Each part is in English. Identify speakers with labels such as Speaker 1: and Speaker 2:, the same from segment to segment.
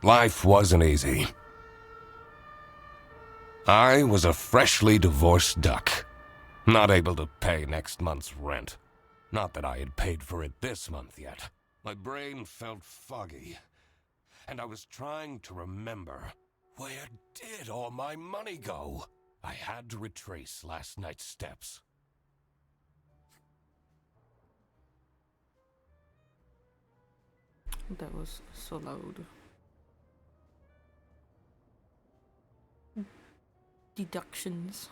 Speaker 1: Life wasn't easy. I was a freshly divorced duck, not able to pay next month's rent. Not that I had paid for it this month yet. My brain felt foggy, and I was trying to remember, where did all my money go? I had to retrace last night's steps.
Speaker 2: That was so loud. Deductions.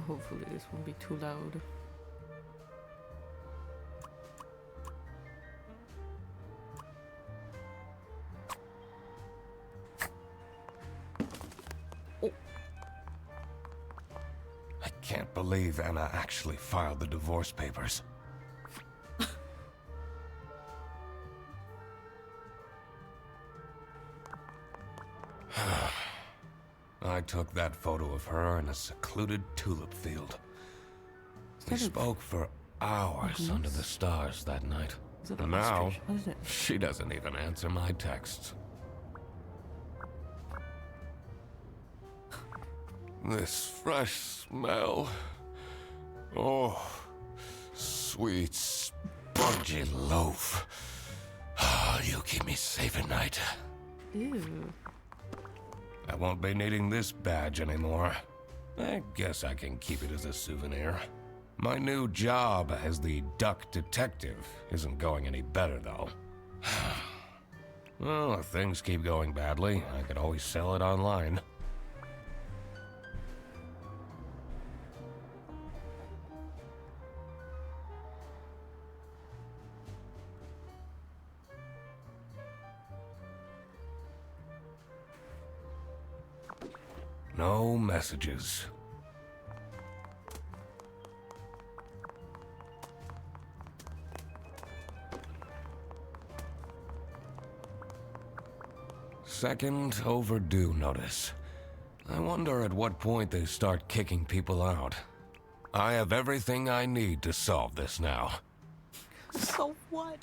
Speaker 2: Hopefully this won't be too loud. Oh.
Speaker 1: I can't believe Anna actually filed the divorce papers. I took that photo of her in a secluded tulip field. We spoke for hours under the stars that night. And now, she doesn't even answer my texts. This fresh smell. Oh, sweet, spongy loaf. Oh, you keep me safe at night.
Speaker 2: Ew.
Speaker 1: I won't be needing this badge anymore. I guess I can keep it as a souvenir. My new job as the duck detective isn't going any better, though. Well, if things keep going badly, I could always sell it online. No messages. Second overdue notice. I wonder at what point they start kicking people out. I have everything I need to solve this now.
Speaker 2: So what?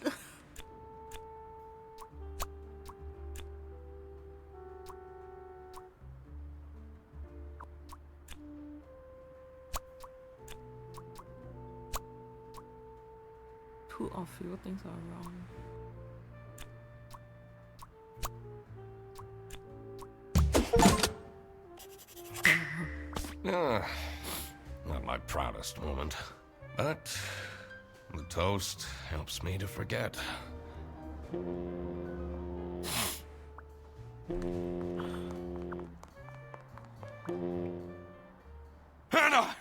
Speaker 2: Who or few things are wrong.
Speaker 1: Not my proudest moment, but the toast helps me to forget. Hannah!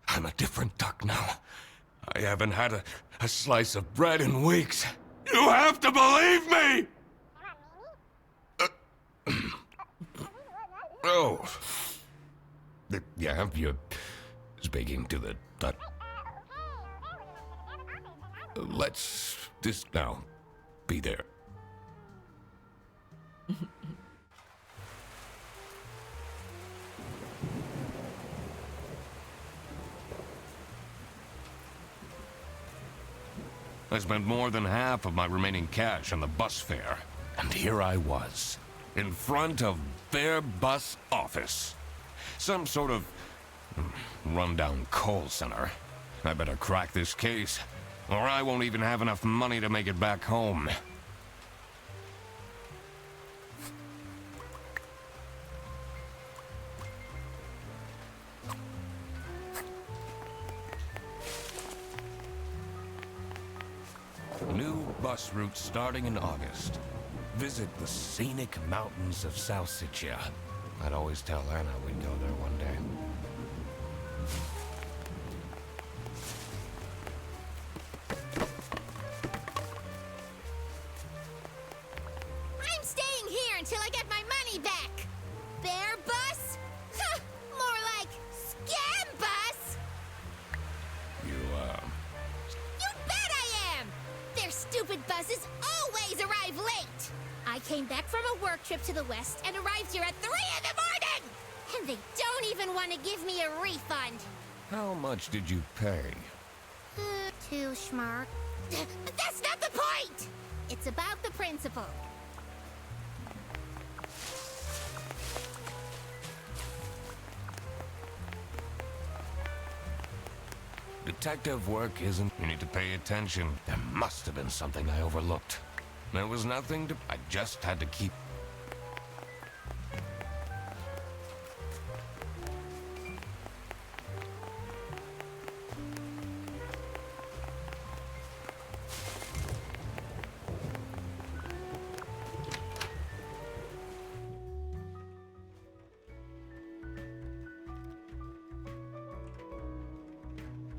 Speaker 1: I'm a different duck now. I haven't had a slice of bread in weeks. You have to believe me! Oh. Yeah, you're speaking to the duck. Let's just now be there. I spent more than half of my remaining cash on the bus fare. And here I was, in front of their bus office. Some sort of rundown call center. I better crack this case, or I won't even have enough money to make it back home. New bus route starting in August. Visit the scenic mountains of Salsiccia. I'd always tell Anna we'd go there one day.
Speaker 3: came back from a work trip to the west and arrived here at 3 in the morning! And they don't even want to give me a refund.
Speaker 1: How much did you pay?
Speaker 3: 2 schmark. But that's not the point! It's about the principal.
Speaker 1: Detective work isn't... You need to pay attention. There must have been something I overlooked. There was nothing to... I just had to keep...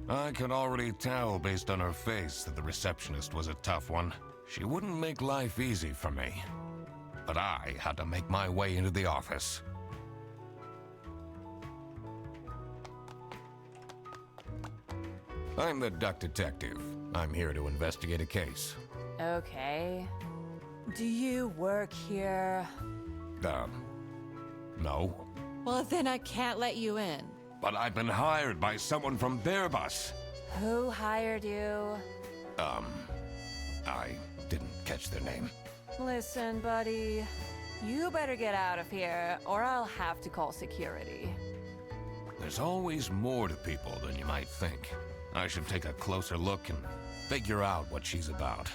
Speaker 1: I could already tell based on her face that the receptionist was a tough one. She wouldn't make life easy for me. But I had to make my way into the office. I'm the duck detective. I'm here to investigate a case.
Speaker 4: Okay. Do you work here?
Speaker 1: No.
Speaker 2: Well, then I can't let you in.
Speaker 1: But I've been hired by someone from their bus.
Speaker 4: Who hired you?
Speaker 1: I didn't catch their name.
Speaker 4: Listen, buddy. You better get out of here, or I'll have to call security.
Speaker 1: There's always more to people than you might think. I should take a closer look and figure out what she's about.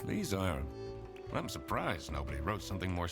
Speaker 1: These are... I'm surprised nobody wrote something more...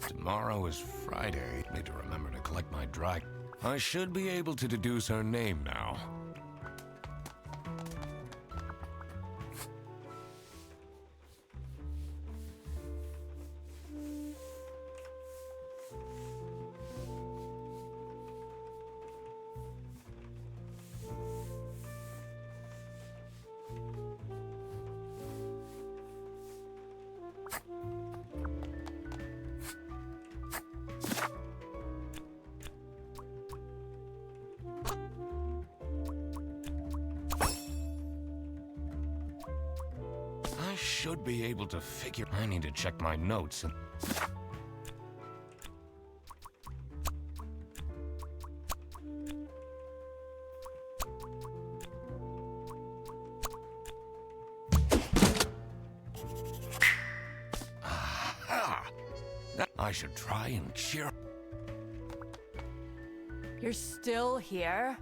Speaker 1: Tomorrow is Friday. Need to remember to collect my dry... I should be able to deduce her name now. I should be able to figure... I need to check my notes and... Aha! I should try and cheer...
Speaker 4: You're still here?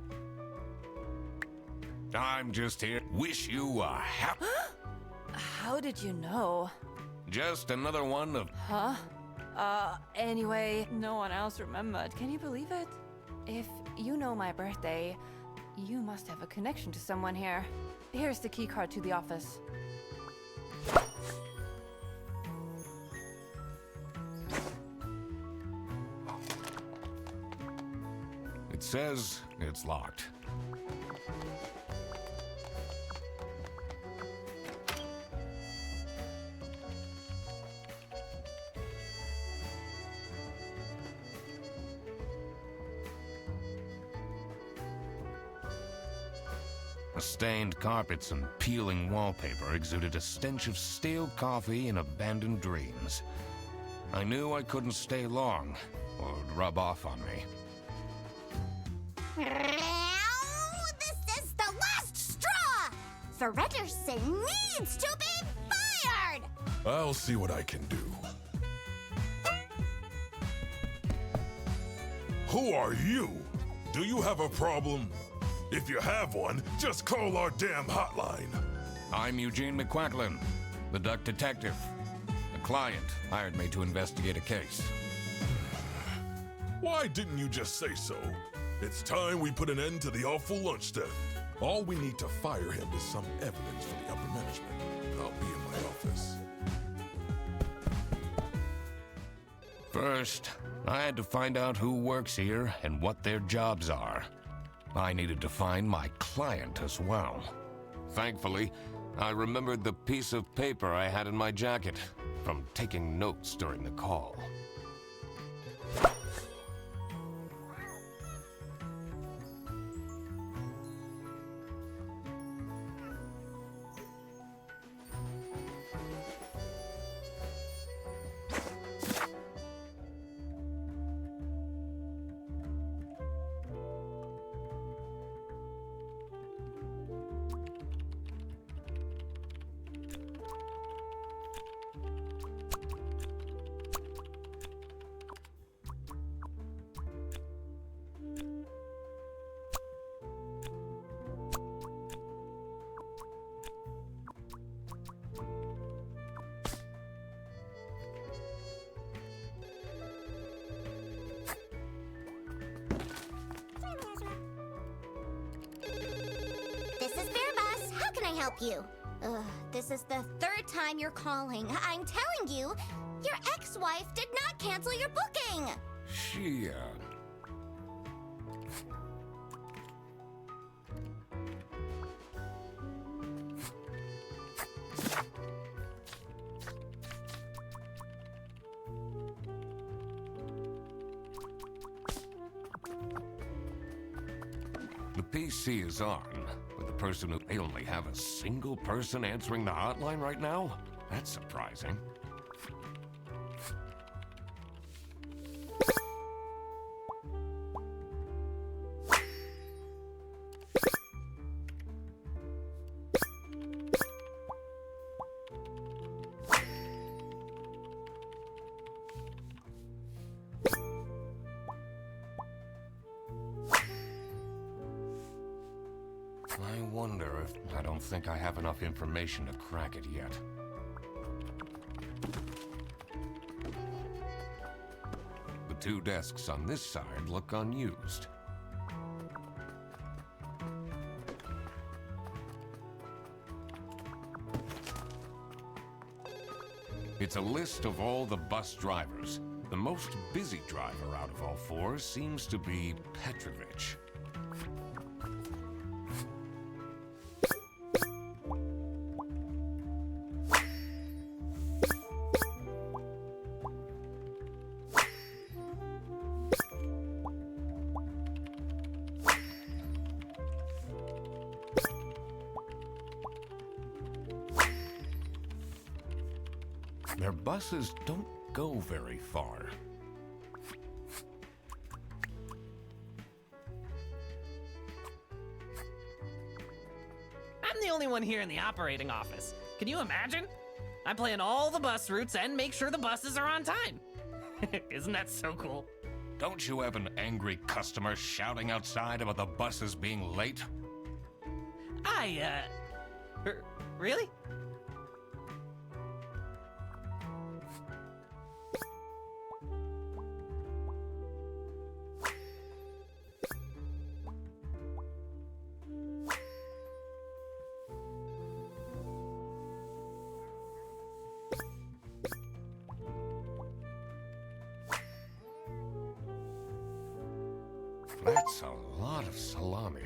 Speaker 1: I'm just here. Wish you a happy.
Speaker 4: How did you know?
Speaker 1: Just another one of.
Speaker 4: Huh? Anyway, no one else remembered. Can you believe it? If you know my birthday, you must have a connection to someone here. Here's the keycard to the office.
Speaker 1: It says it's locked. The stained carpets and peeling wallpaper exuded a stench of stale coffee and abandoned dreams. I knew I couldn't stay long, or it would rub off on me.
Speaker 3: This is the last straw! Fredderson needs to be fired!
Speaker 5: I'll see what I can do. Who are you? Do you have a problem? If you have one, just call our damn hotline.
Speaker 1: I'm Eugene McQuacklin, the duck detective. A client hired me to investigate a case.
Speaker 5: Why didn't you just say so? It's time we put an end to the awful lunch death. All we need to fire him is some evidence from the upper management. I'll be in my office.
Speaker 1: First, I had to find out who works here and what their jobs are. I needed to find my client as well. Thankfully, I remembered the piece of paper I had in my jacket from taking notes during the call.
Speaker 3: This is Fair Bus. How can I help you? This is the third time you're calling. I'm telling you, your ex-wife did not cancel your booking.
Speaker 1: She, The PC is on, but the person who... They only have a single person answering the hotline right now? That's surprising. I wonder if... I don't think I have enough information to crack it yet. The two desks on this side look unused. It's a list of all the bus drivers. The most busy driver out of all four seems to be Petrovich. Their buses don't go very far.
Speaker 6: I'm the only one here in the operating office. Can you imagine? I plan all the bus routes and make sure the buses are on time. Isn't that so cool?
Speaker 1: Don't you have an angry customer shouting outside about the buses being late?
Speaker 6: Really?
Speaker 1: That's a lot of salami.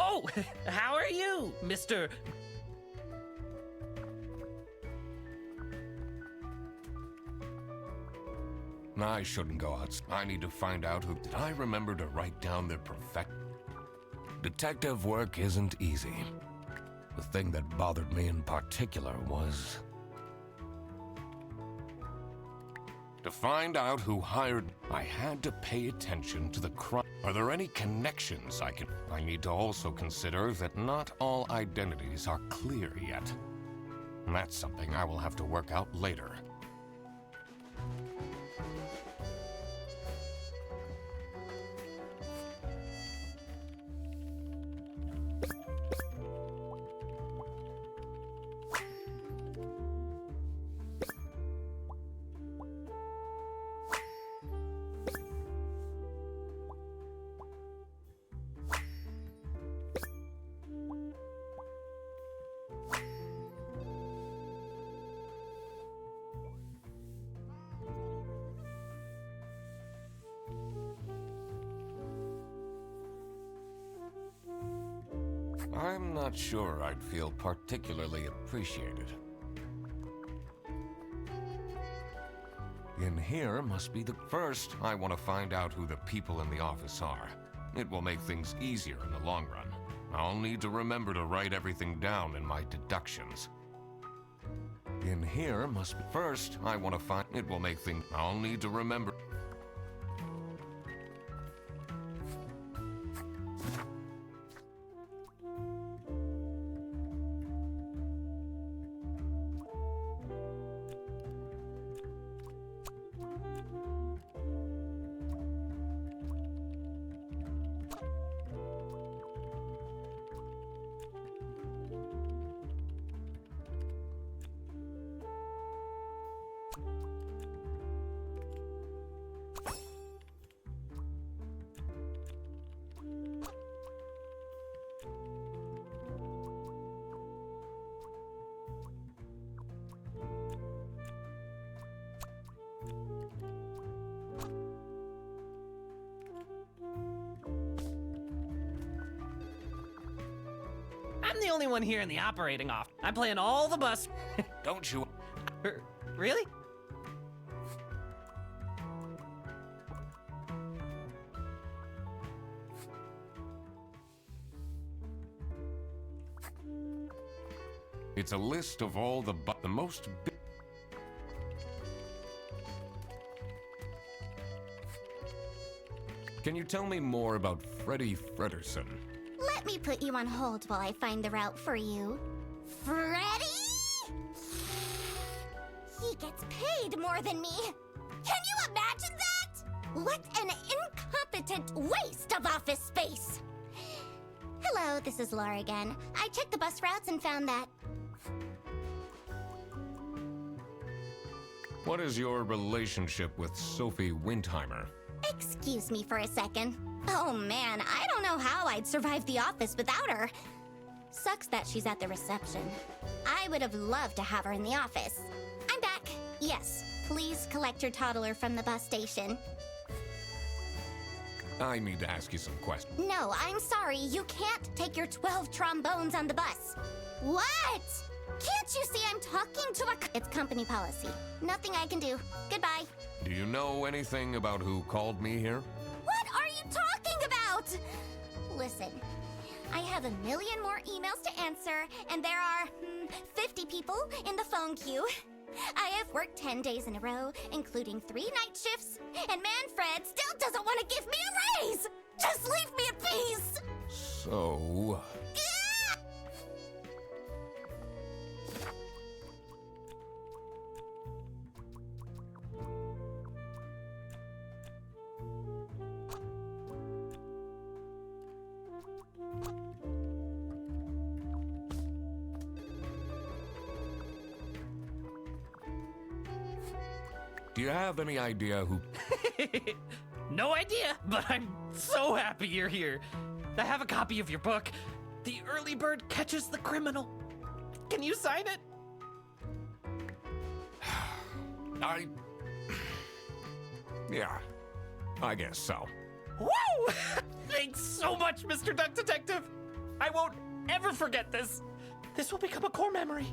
Speaker 6: Oh, how are you, Mr.
Speaker 1: I shouldn't go out. I need to find out who. Did I remember to write down their perfect? Detective work isn't easy. The thing that bothered me in particular was to find out who hired. I had to pay attention to the crime. Are there any connections I can? I need to also consider that not all identities are clear yet. And that's something I will have to work out later. I'm not sure I'd feel particularly appreciated. In here must be the first. I want to find out who the people in the office are. It will make things easier in the long run. I'll need to remember to write everything down in my deductions. In here must be first. I want to find. It will make things. I'll need to remember.
Speaker 6: I'm the only one here in the operating office. I plan all the bus.
Speaker 1: Don't you?
Speaker 6: Really?
Speaker 1: It's a list of all the most. Can you tell me more about Freddie Frederson?
Speaker 3: Let me put you on hold while I find the route for you. Freddy? He gets paid more than me. Can you imagine that? What an incompetent waste of office space. Hello, this is Laura again. I checked the bus routes and found that.
Speaker 1: What is your relationship with Sophie Windheimer?
Speaker 3: Excuse me for a second. Oh man, I don't know how I'd survive the office without her. Sucks that she's at the reception. I would have loved to have her in the office. I'm back. Yes, please collect your toddler from the bus station.
Speaker 1: I need to ask you some questions.
Speaker 3: No, I'm sorry. You can't take your 12 trombones on the bus. What? Can't you see I'm talking to a... It's company policy. Nothing I can do. Goodbye.
Speaker 1: Do you know anything about who called me here?
Speaker 3: What are you talking about? Listen, I have a million more emails to answer, and there are 50 people in the phone queue. I have worked 10 days in a row, including 3 night shifts, and Manfred still doesn't want to give me a raise! Just leave me in peace!
Speaker 1: So... Do you have any idea who...
Speaker 6: No idea, but I'm so happy you're here. I have a copy of your book. The Early Bird Catches the Criminal. Can you sign it?
Speaker 1: Yeah, I guess so.
Speaker 6: Woo! Thanks so much, Mr. Duck Detective. I won't ever forget this. This will become a core memory.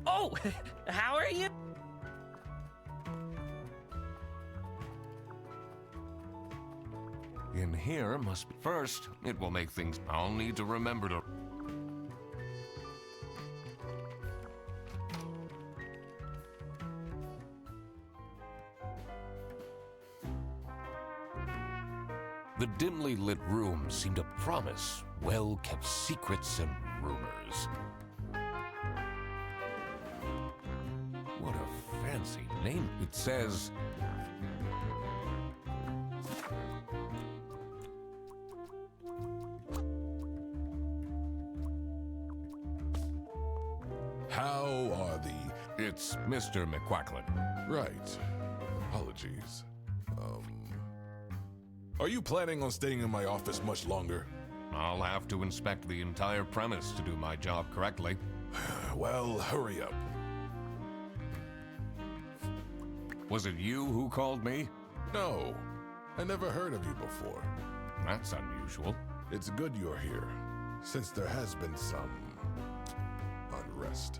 Speaker 6: Oh, how are you?
Speaker 1: In here must be... First, it will make things... I'll need to remember to... The dimly lit room seemed to promise well-kept secrets and rumors. What a fancy name. It says...
Speaker 5: How are the...
Speaker 1: It's Mr. McQuacklin.
Speaker 5: Right. Apologies. Are you planning on staying in my office much longer?
Speaker 1: I'll have to inspect the entire premise to do my job correctly.
Speaker 5: Well, hurry up.
Speaker 1: Was it you who called me?
Speaker 5: No, I never heard of you before.
Speaker 1: That's unusual.
Speaker 5: It's good you're here, since there has been some unrest.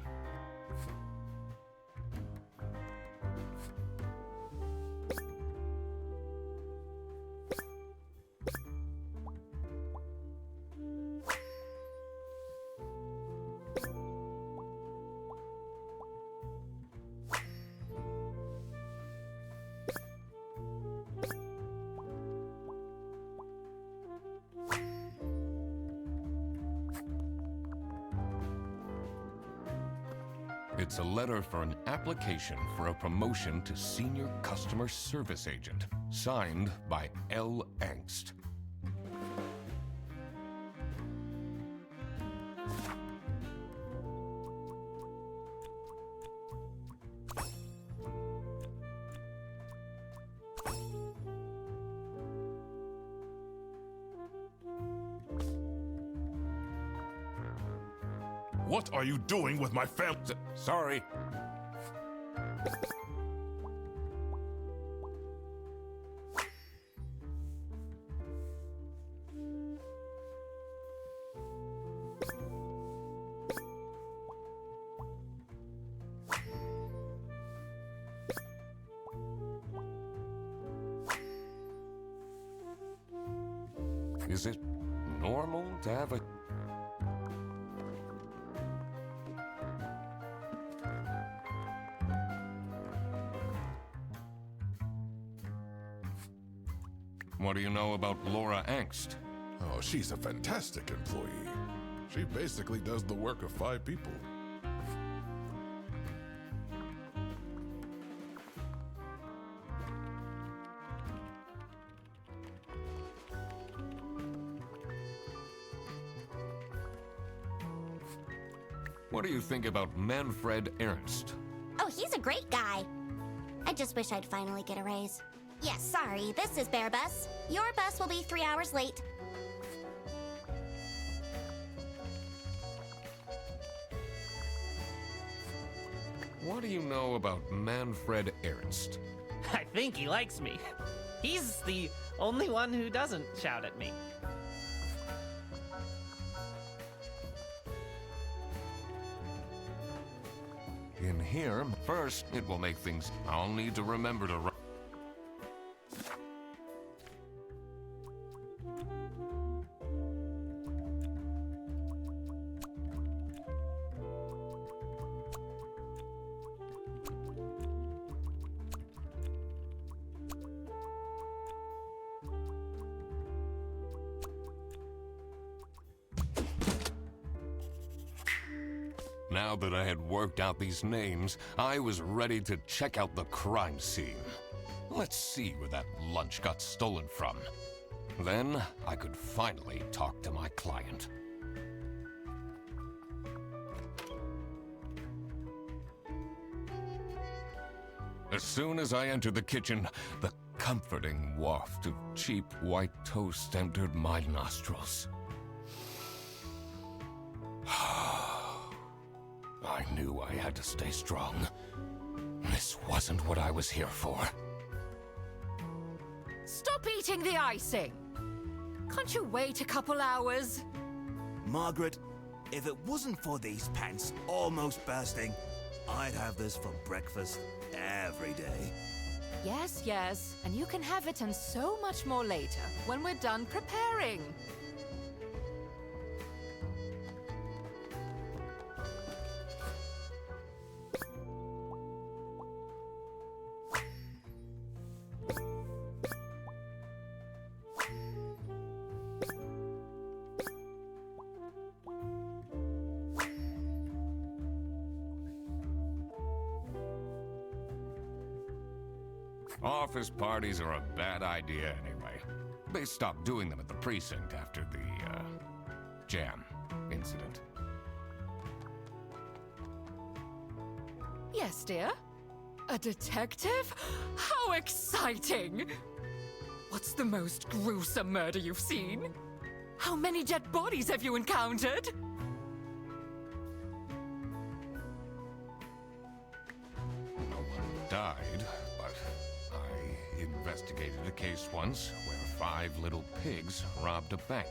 Speaker 1: It's a letter for an application for a promotion to Senior Customer Service Agent, signed by L. Angst.
Speaker 5: What are you doing with my family?
Speaker 1: Sorry. Is it normal to have a... What do you know about Laura Angst?
Speaker 5: Oh, she's a fantastic employee. She basically does the work of 5 people.
Speaker 1: What do you think about Manfred Ernst?
Speaker 3: Oh, he's a great guy. I just wish I'd finally get a raise. Yes, sorry, this is Bear Bus. Your bus will be 3 hours late.
Speaker 1: What do you know about Manfred Ernst?
Speaker 6: I think he likes me. He's the Only one who doesn't shout at me.
Speaker 1: In here, first, it will make things... I'll need to remember to... Now that I had worked out these names, I was ready to check out the crime scene. Let's see where that lunch got stolen from. Then I could finally talk to my client. As soon as I entered the kitchen, the comforting waft of cheap white toast entered my nostrils. I knew I had to stay strong. This wasn't what I was here for.
Speaker 7: Stop eating the icing! Can't you wait a couple hours?
Speaker 8: Margaret, if it wasn't for these pants almost bursting, I'd have this for breakfast every day.
Speaker 7: Yes, yes, and you can have it and so much more later, when we're done preparing.
Speaker 1: Office parties are a bad idea anyway. They stopped doing them at the precinct after the, jam incident.
Speaker 7: Yes, dear? A detective? How exciting! What's the most gruesome murder you've seen? How many dead bodies have you encountered?
Speaker 1: No one died, but I investigated a case once where 5 little pigs robbed a bank.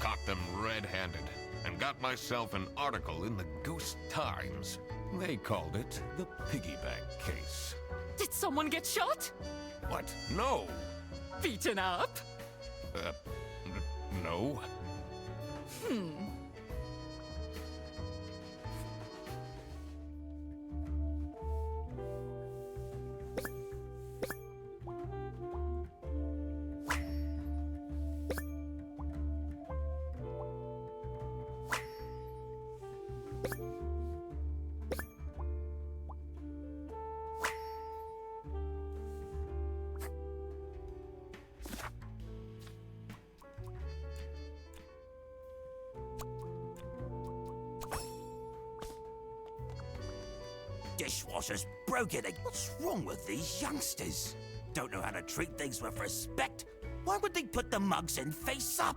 Speaker 1: Caught them red-handed and got myself an article in the Goose Times. They called it the Piggy Bank Case.
Speaker 7: Did someone get shot?
Speaker 1: What? No!
Speaker 7: Beaten up?
Speaker 1: No.
Speaker 8: Dishwasher's broken. What's wrong with these youngsters? Don't know how to treat things with respect? Why would they put the mugs in face up?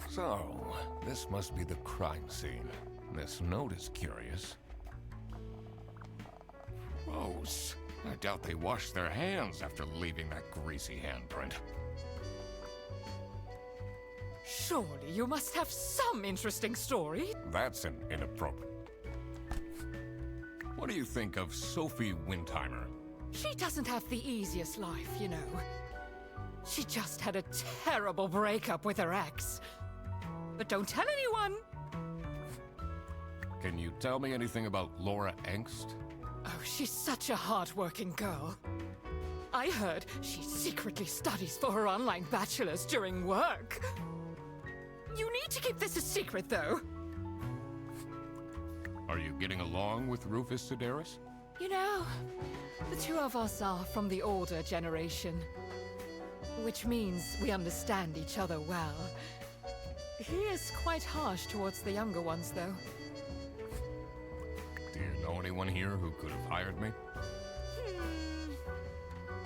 Speaker 8: So, this must be the crime scene. This note is curious. Gross. I doubt they washed their hands after leaving that greasy handprint.
Speaker 7: Surely you must have some interesting story.
Speaker 1: That's an inappropriate. What do you think of Sophie Windheimer?
Speaker 7: She doesn't have the easiest life, you know. She just had a terrible breakup with her ex. But don't tell anyone.
Speaker 1: Can you tell me anything about Laura Angst?
Speaker 7: Oh, she's such a hard-working girl. I heard she secretly studies for her online bachelor's during work. You need to keep this a secret, though.
Speaker 1: Are you getting along with Rufus Sedaris?
Speaker 7: You know, the two of us are from the older generation. Which means we understand each other well. He is quite harsh towards the younger ones, though.
Speaker 1: Do you know anyone here who could have hired me?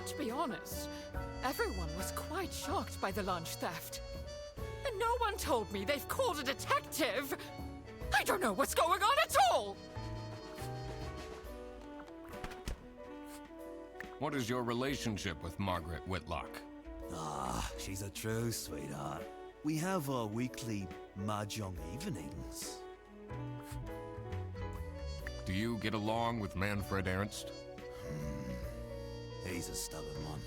Speaker 7: To be honest, everyone was quite shocked by the lunch theft. And no one told me they've called a detective! I don't know what's going on at all!
Speaker 1: What is your relationship with Margaret Whitlock?
Speaker 9: Ah, she's a true sweetheart. We have our weekly mahjong evenings.
Speaker 1: Do you get along with Manfred Ernst?
Speaker 9: He's a stubborn one.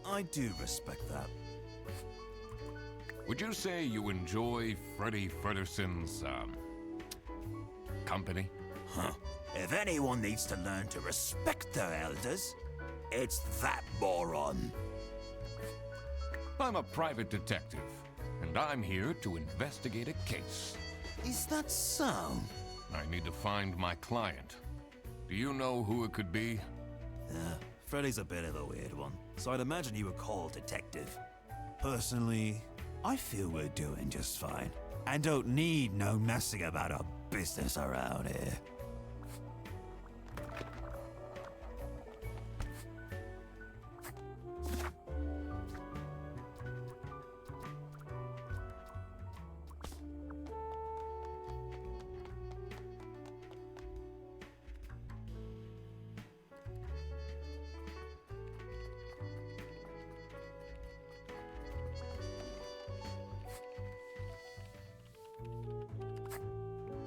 Speaker 9: I do respect that.
Speaker 1: Would you say you enjoy Freddie Frederson's, company?
Speaker 8: Huh. If anyone needs to learn to respect their elders, it's that moron.
Speaker 1: I'm a private detective, and I'm here to investigate a case.
Speaker 9: Is that so?
Speaker 1: I need to find my client. Do you know who it could be?
Speaker 9: Freddy's a bit of a weird one, so I'd imagine you would call detective. Personally, I feel we're doing just fine, and don't need no messing about our business around here.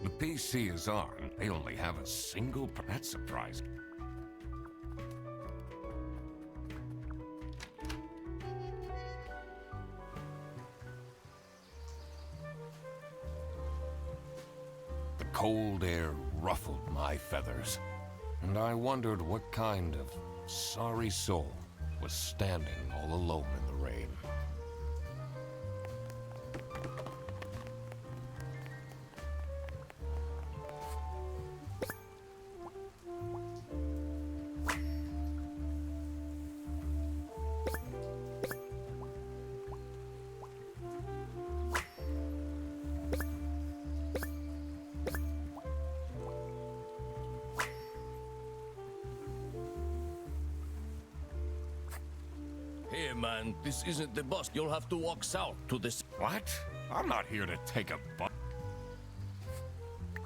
Speaker 1: The PC is on. They only have a single. That's surprising. The cold air ruffled my feathers, and I wondered what kind of sorry soul was standing all alone in the rain.
Speaker 10: Hey man, this isn't the bus. You'll have to walk south to this.
Speaker 1: What? I'm not here to take a bus.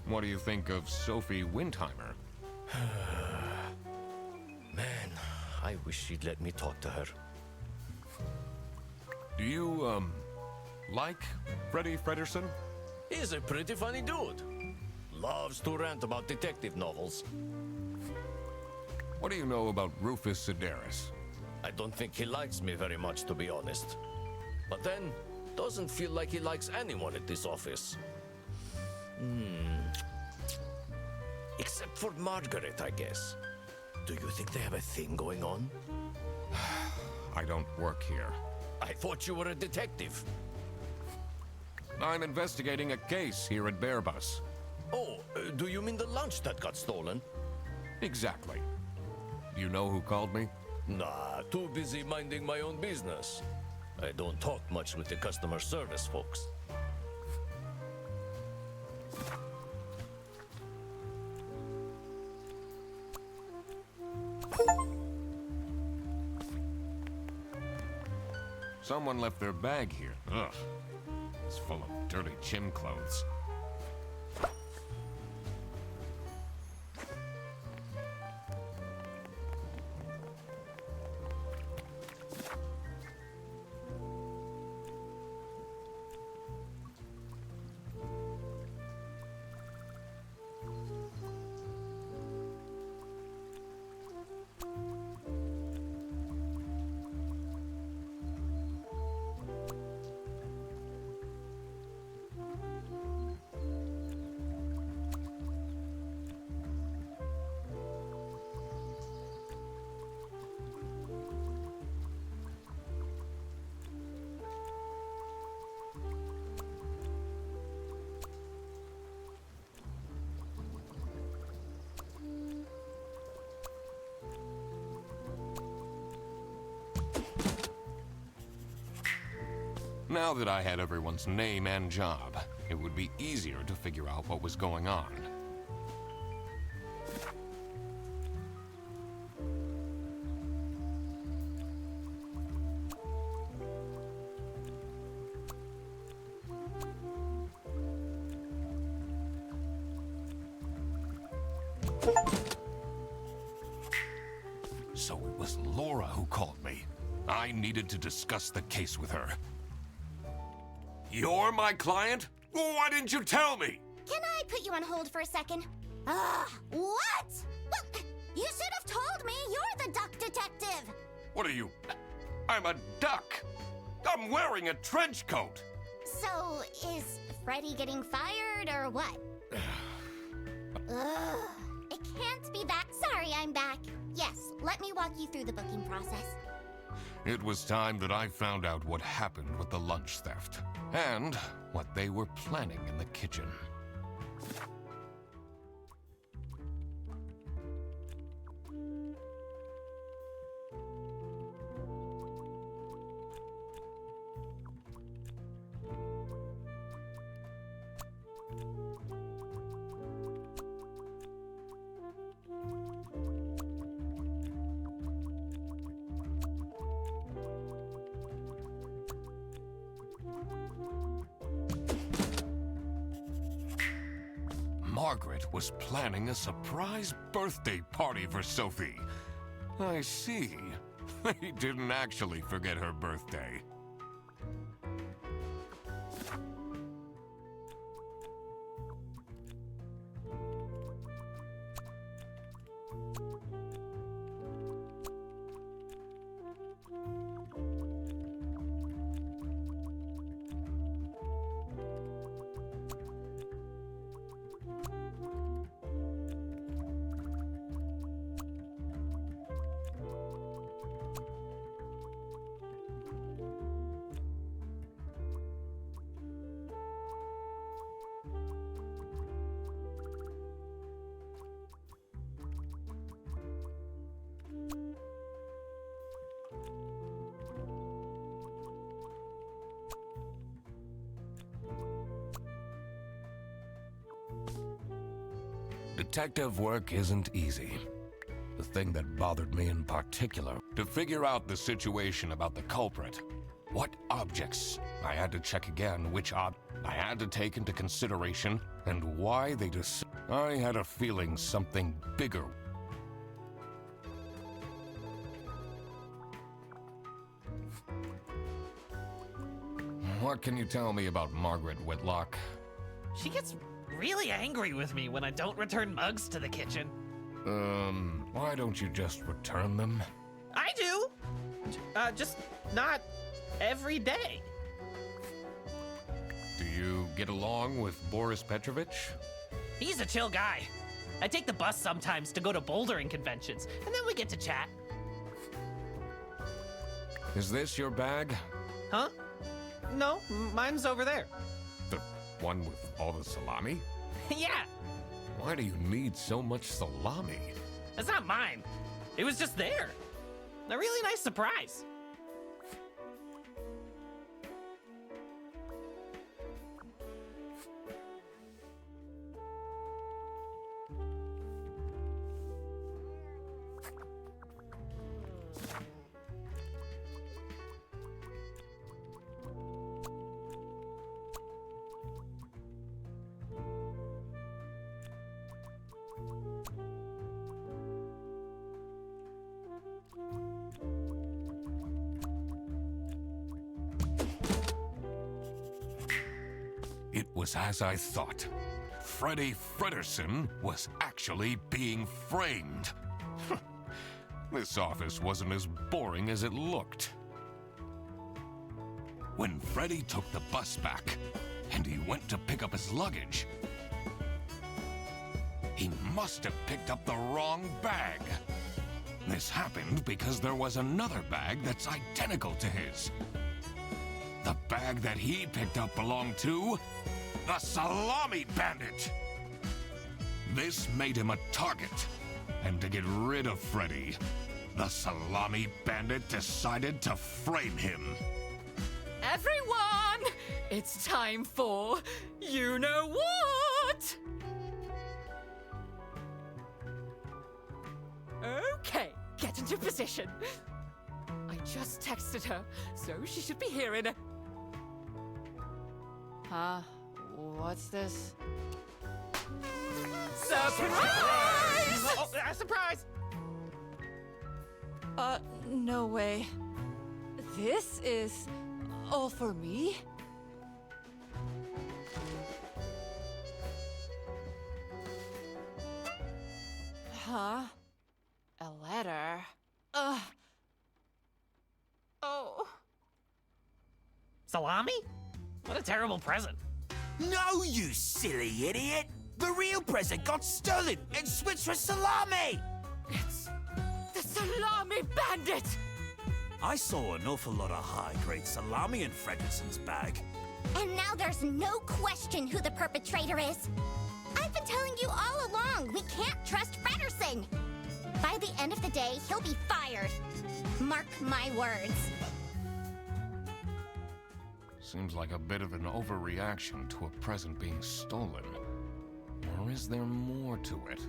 Speaker 1: What do you think of Sophie Windheimer?
Speaker 10: Man, I wish she'd let me talk to her.
Speaker 1: Do you, like Freddie Frederson?
Speaker 10: He's a pretty funny dude. Loves to rant about detective novels.
Speaker 1: What do you know about Rufus Sedaris?
Speaker 10: I don't think he likes me very much, to be honest. But then, doesn't feel like he likes anyone at this office. Except for Margaret, I guess. Do you think they have a thing going on?
Speaker 1: I don't work here.
Speaker 10: I thought you were a detective.
Speaker 1: I'm investigating a case here at Bearbus.
Speaker 10: Oh, do you mean the lunch that got stolen?
Speaker 1: Exactly. Do you know who called me?
Speaker 10: Nah, too busy minding my own business. I don't talk much with the customer service folks.
Speaker 1: Someone left their bag here. Ugh. It's full of dirty gym clothes. Now that I had everyone's name and job, it would be easier to figure out what was going on. So it was Laura who called me. I needed to discuss the case with her. You're my client? Why didn't you tell me?
Speaker 3: Can I put you on hold for a second? What? Well, you should have told me. You're the duck detective.
Speaker 1: What are you? I'm a duck. I'm wearing a trench coat.
Speaker 3: So, is Freddy getting fired or what? Ugh, it can't be that. Sorry, I'm back. Yes, let me walk you through the booking process.
Speaker 1: It was time that I found out what happened with the lunch theft and what they were planning in the kitchen. Margaret was planning a surprise birthday party for Sophie. I see. They didn't actually forget her birthday. Detective work isn't easy. The thing that bothered me in particular, to figure out the situation about the culprit. What objects I had to check again, which I had to take into consideration, and why they I had a feeling something bigger. What can you tell me about Margaret Whitlock?
Speaker 6: She gets really angry with me when I don't return mugs to the kitchen.
Speaker 1: Why don't you just return them?
Speaker 6: I do! Just not every day.
Speaker 1: Do you get along with Boris Petrovich?
Speaker 6: He's a chill guy. I take the bus sometimes to go to bouldering conventions, and then we get to chat.
Speaker 1: Is this your bag?
Speaker 6: Huh? No, mine's over there.
Speaker 1: The one with all the salami?
Speaker 6: Yeah,
Speaker 1: Why do you need so much salami?
Speaker 6: that's not mine. It was just there. A really nice surprise.
Speaker 1: It was as I thought. Freddy Fredersen was actually being framed. This office wasn't as boring as it looked. When Freddy took the bus back, and he went to pick up his luggage, he must have picked up the wrong bag. This happened because there was another bag that's identical to his. The bag that he picked up belonged to the Salami Bandit. This made him a target, and to get rid of Freddy, the Salami Bandit decided to frame him.
Speaker 7: Everyone! It's time for you know what? Okay, get into position. I just texted her, so she should be here in a...
Speaker 4: Huh? What's this?
Speaker 7: Surprise!
Speaker 6: Oh, surprise!
Speaker 4: No way. This is all for me? Huh? A letter? Oh.
Speaker 6: Salami? What a terrible present.
Speaker 8: No, you silly idiot! The real present got stolen and switched for salami!
Speaker 7: It's the salami bandit!
Speaker 9: I saw an awful lot of high-grade salami in Fredrickson's bag.
Speaker 3: And now there's no question who the perpetrator is. I've been telling you all along, we can't trust Frederson. By the end of the day, he'll be fired. Mark my words.
Speaker 1: Seems like a bit of an overreaction to a present being stolen. Or is there more to it?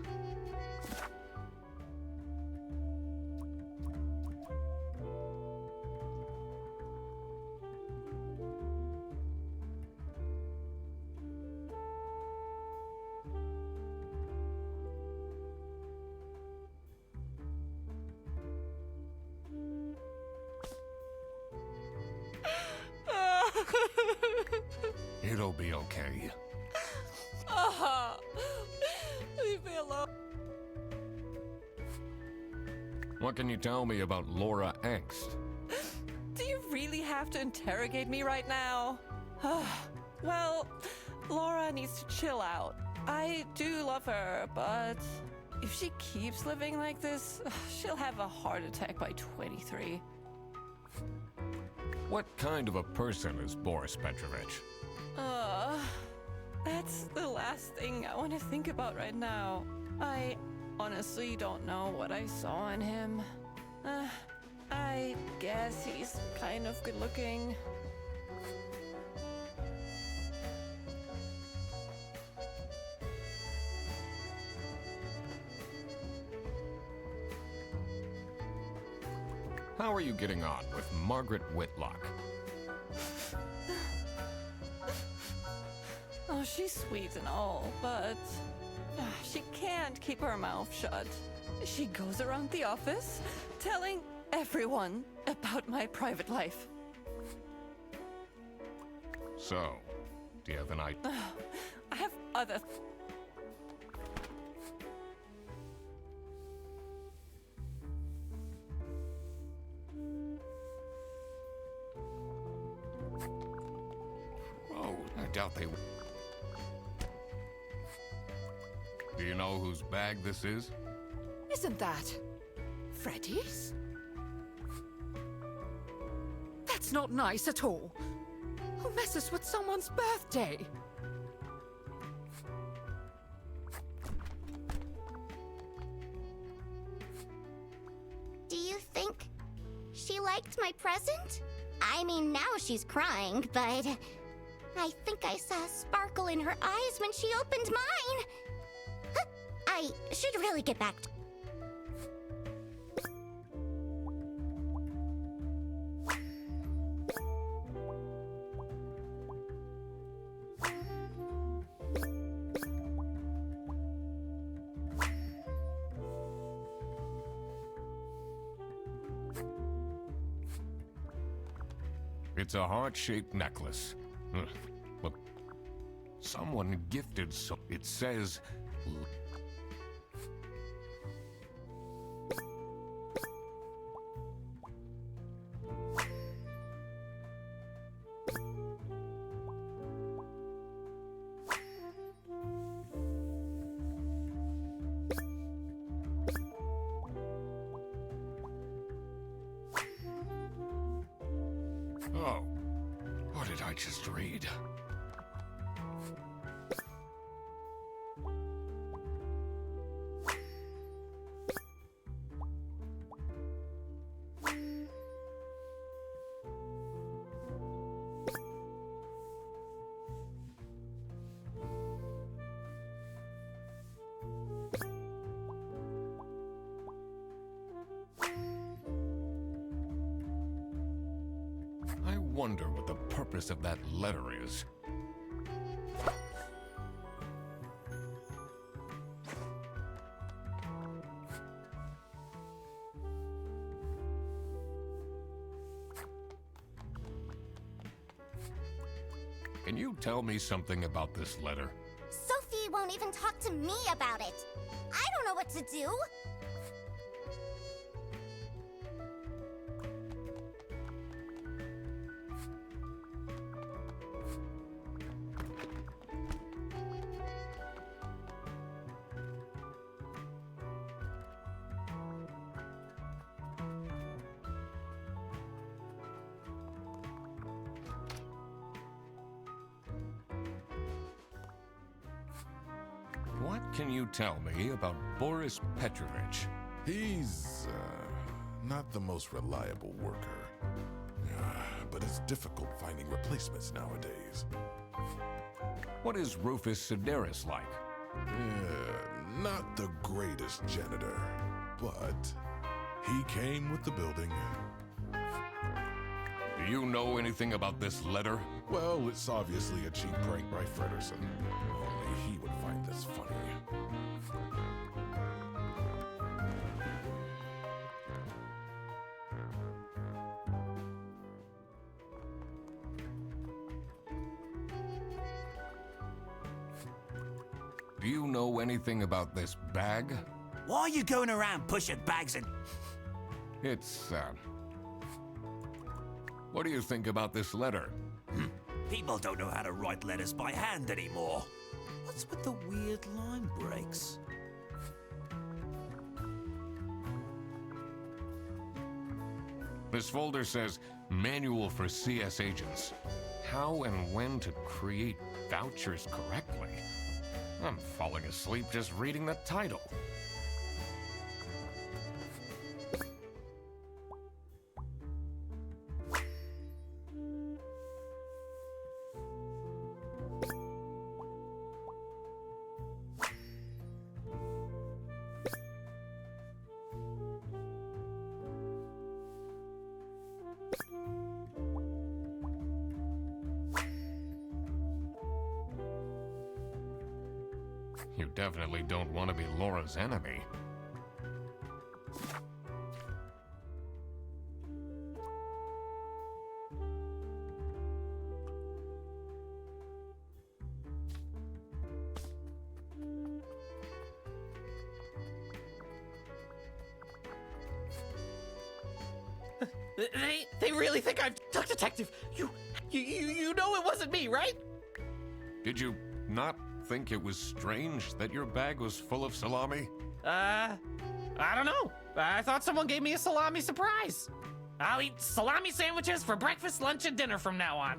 Speaker 1: It'll be okay.
Speaker 4: Leave me alone.
Speaker 1: What can you tell me about Laura Angst?
Speaker 4: Do you really have to interrogate me right now? Well, Laura needs to chill out. I do love her, but if she keeps living like this, she'll have a heart attack by 23.
Speaker 1: What kind of a person is Boris Petrovich?
Speaker 4: That's the last thing I want to think about right now. I honestly don't know what I saw in him. I guess he's kind of good looking.
Speaker 1: How are you getting on with Margaret Whitlock?
Speaker 4: Oh, she's sweet and all, but she can't keep her mouth shut. She goes around the office telling everyone about my private life.
Speaker 1: So, do you have an idea?
Speaker 4: I have other...
Speaker 1: Oh, I doubt they... Do you know whose bag this is?
Speaker 7: Isn't that Freddy's? That's not nice at all. Who messes with someone's birthday?
Speaker 3: Do you think she liked my present? I mean, now she's crying, but I think I saw a sparkle in her eyes when she opened mine. Huh, I should really get back to...
Speaker 1: It's a heart-shaped necklace. Ugh. Look, someone gifted so... It says... Oh, what did I just read? wonder what the purpose of that letter is. Can you tell me something about this letter?
Speaker 3: Sophie won't even talk to me about it. I don't know what to do.
Speaker 1: What can you tell me about Boris Petrovich?
Speaker 5: He's, not the most reliable worker. But it's difficult finding replacements nowadays.
Speaker 1: What is Rufus Sedaris like?
Speaker 5: Not the greatest janitor, but he came with the building.
Speaker 1: Do you know anything about this letter?
Speaker 5: Well, it's obviously a cheap prank by Frederson. Only he would find this funny.
Speaker 1: Do you know anything about this bag?
Speaker 8: Why are you going around pushing bags and...
Speaker 1: It's, what do you think about this letter?
Speaker 8: People don't know how to write letters by hand anymore. What's with the weird line breaks?
Speaker 1: This folder says Manual for CS Agents. How and when to create vouchers correctly. I'm falling asleep just reading the title. You definitely don't want to be Laura's enemy.
Speaker 6: They really think I'm Duck Detective. You know it wasn't me, right?
Speaker 1: Did you not think it was strange that your bag was full of salami?
Speaker 6: I don't know. I thought someone gave me a salami surprise. I'll eat salami sandwiches for breakfast, lunch, and dinner from now on.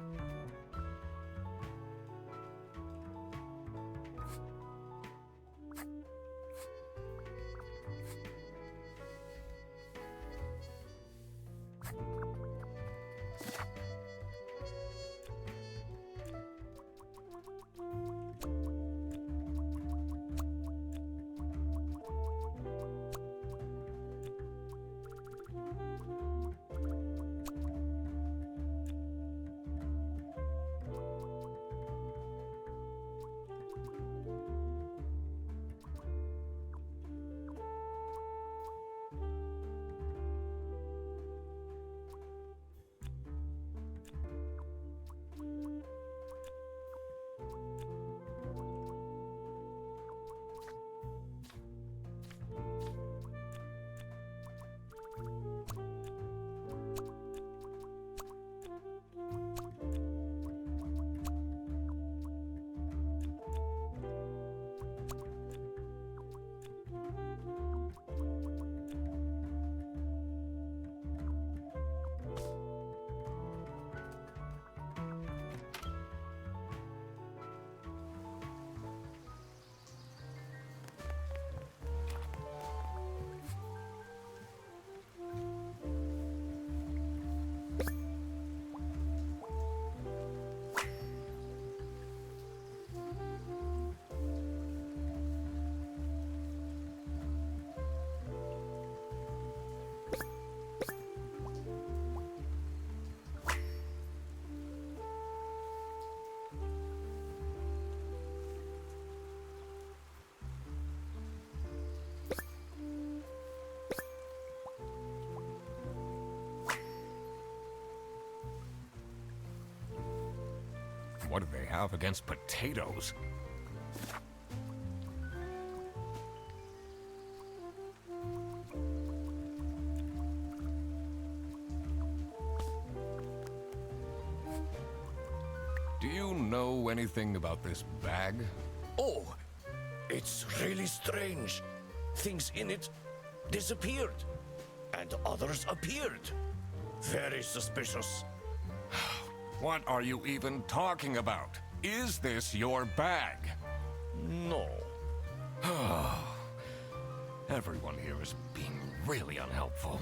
Speaker 1: What do they have against potatoes? Do you know anything about this bag?
Speaker 10: Oh, it's really strange. Things in it disappeared, and others appeared. Very suspicious.
Speaker 1: What are you even talking about? Is this your bag?
Speaker 10: No.
Speaker 1: Everyone here is being really unhelpful.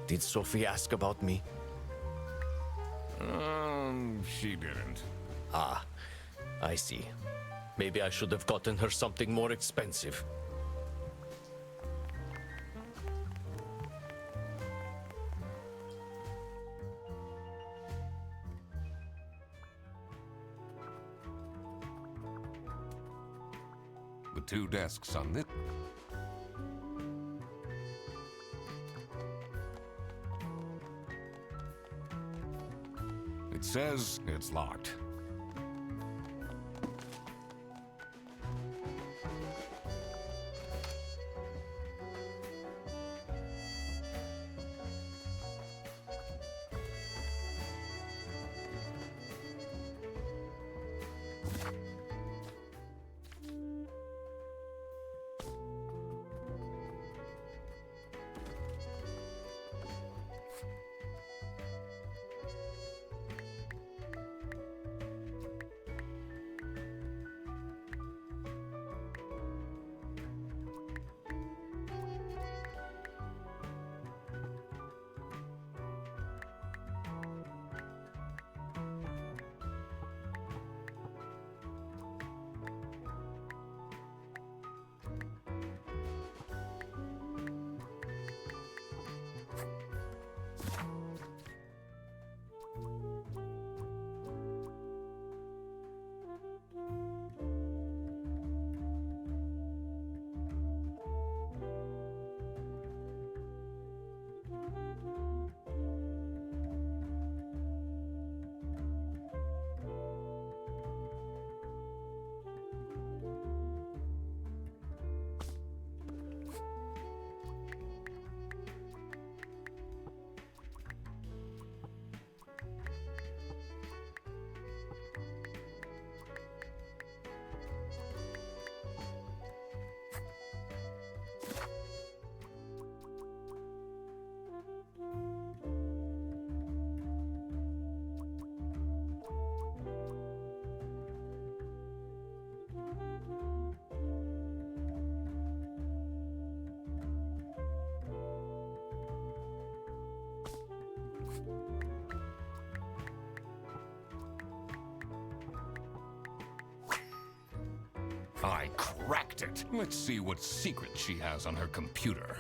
Speaker 10: Did Sophie ask about me?
Speaker 1: She didn't.
Speaker 10: Ah, I see. Maybe I should have gotten her something more expensive.
Speaker 1: The two desks on this. It says it's locked. I cracked it. Let's see what secret she has on her computer.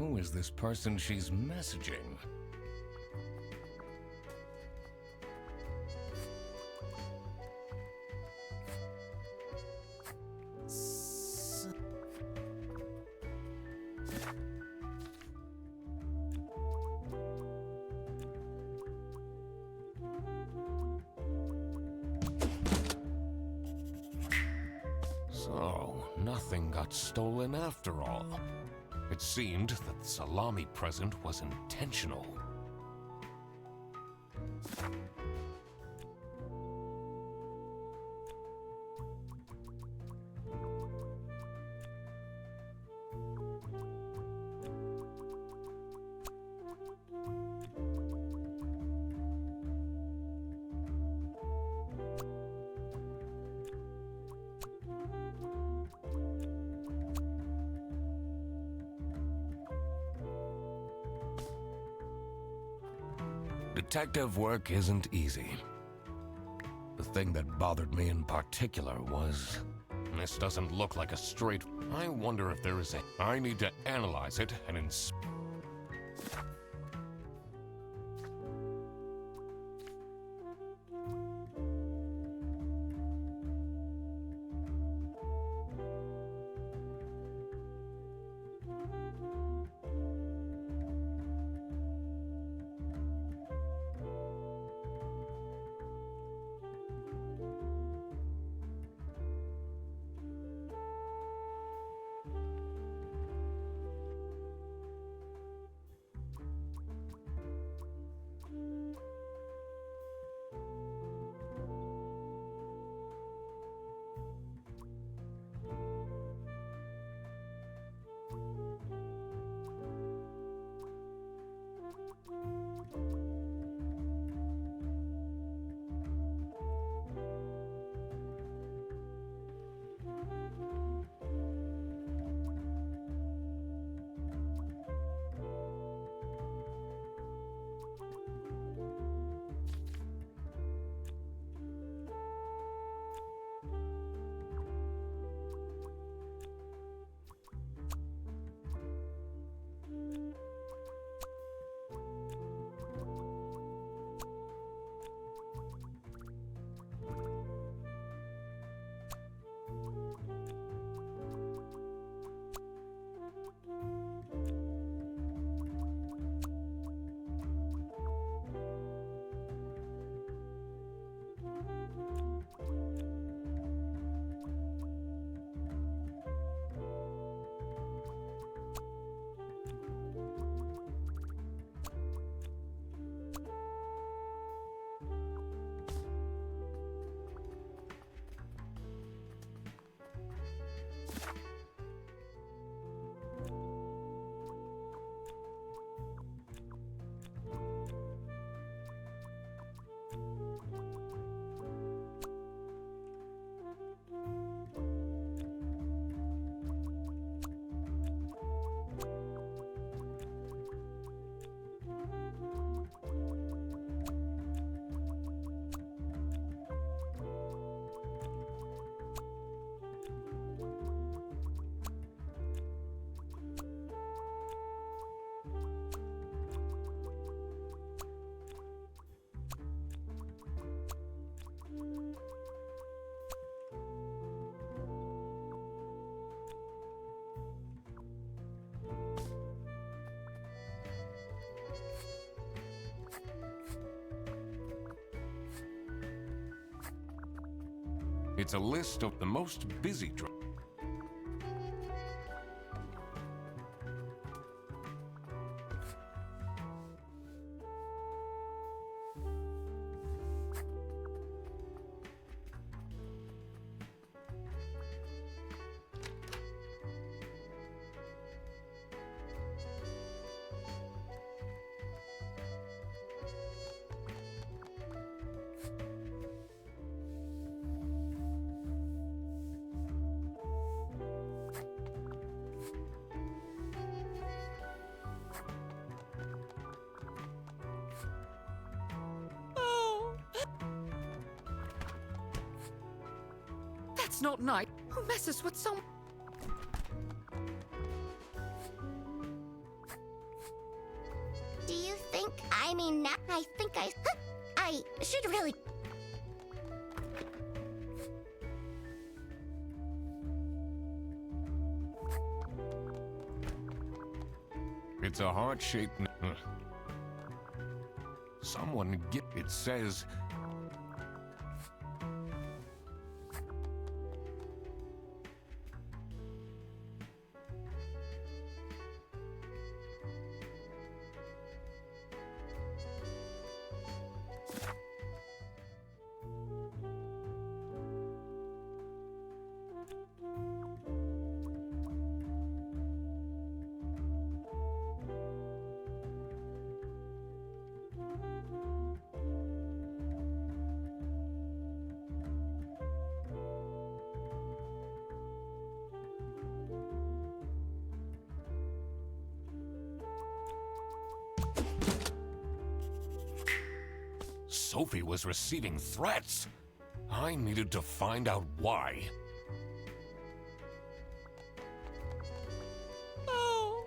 Speaker 1: Who is this person she's messaging? So, nothing got stolen after all. It seemed that the salami present was intentional. Detective work isn't easy. The thing that bothered me in particular was, this doesn't look like a straight. I wonder if there is a. I need to analyze it and it's a list of the most busy drugs.
Speaker 7: That's not nice. Who messes with some...
Speaker 3: Do you think... I mean, I think I should really...
Speaker 1: It's a heart-shaped... Someone get... It says... Sophie was receiving threats. I needed to find out why.
Speaker 7: Oh.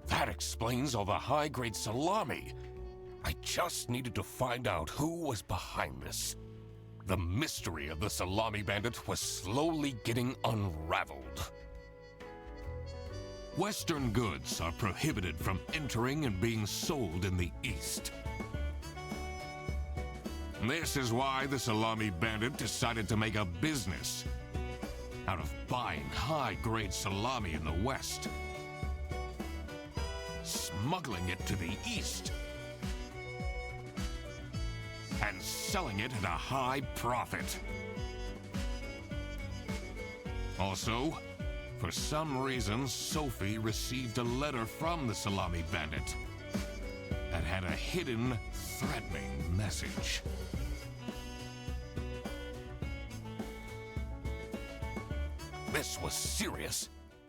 Speaker 1: That explains all the high-grade salami. I just needed to find out who was behind this. The mystery of the salami bandit was slowly getting unraveled. Western goods are prohibited from entering and being sold in the East. This is why the salami bandit decided to make a business out of buying high-grade salami in the West, smuggling it to the East, and selling it at a high profit. Also, for some reason, Sophie received a letter from the salami bandit that had a hidden, threatening message. This was serious.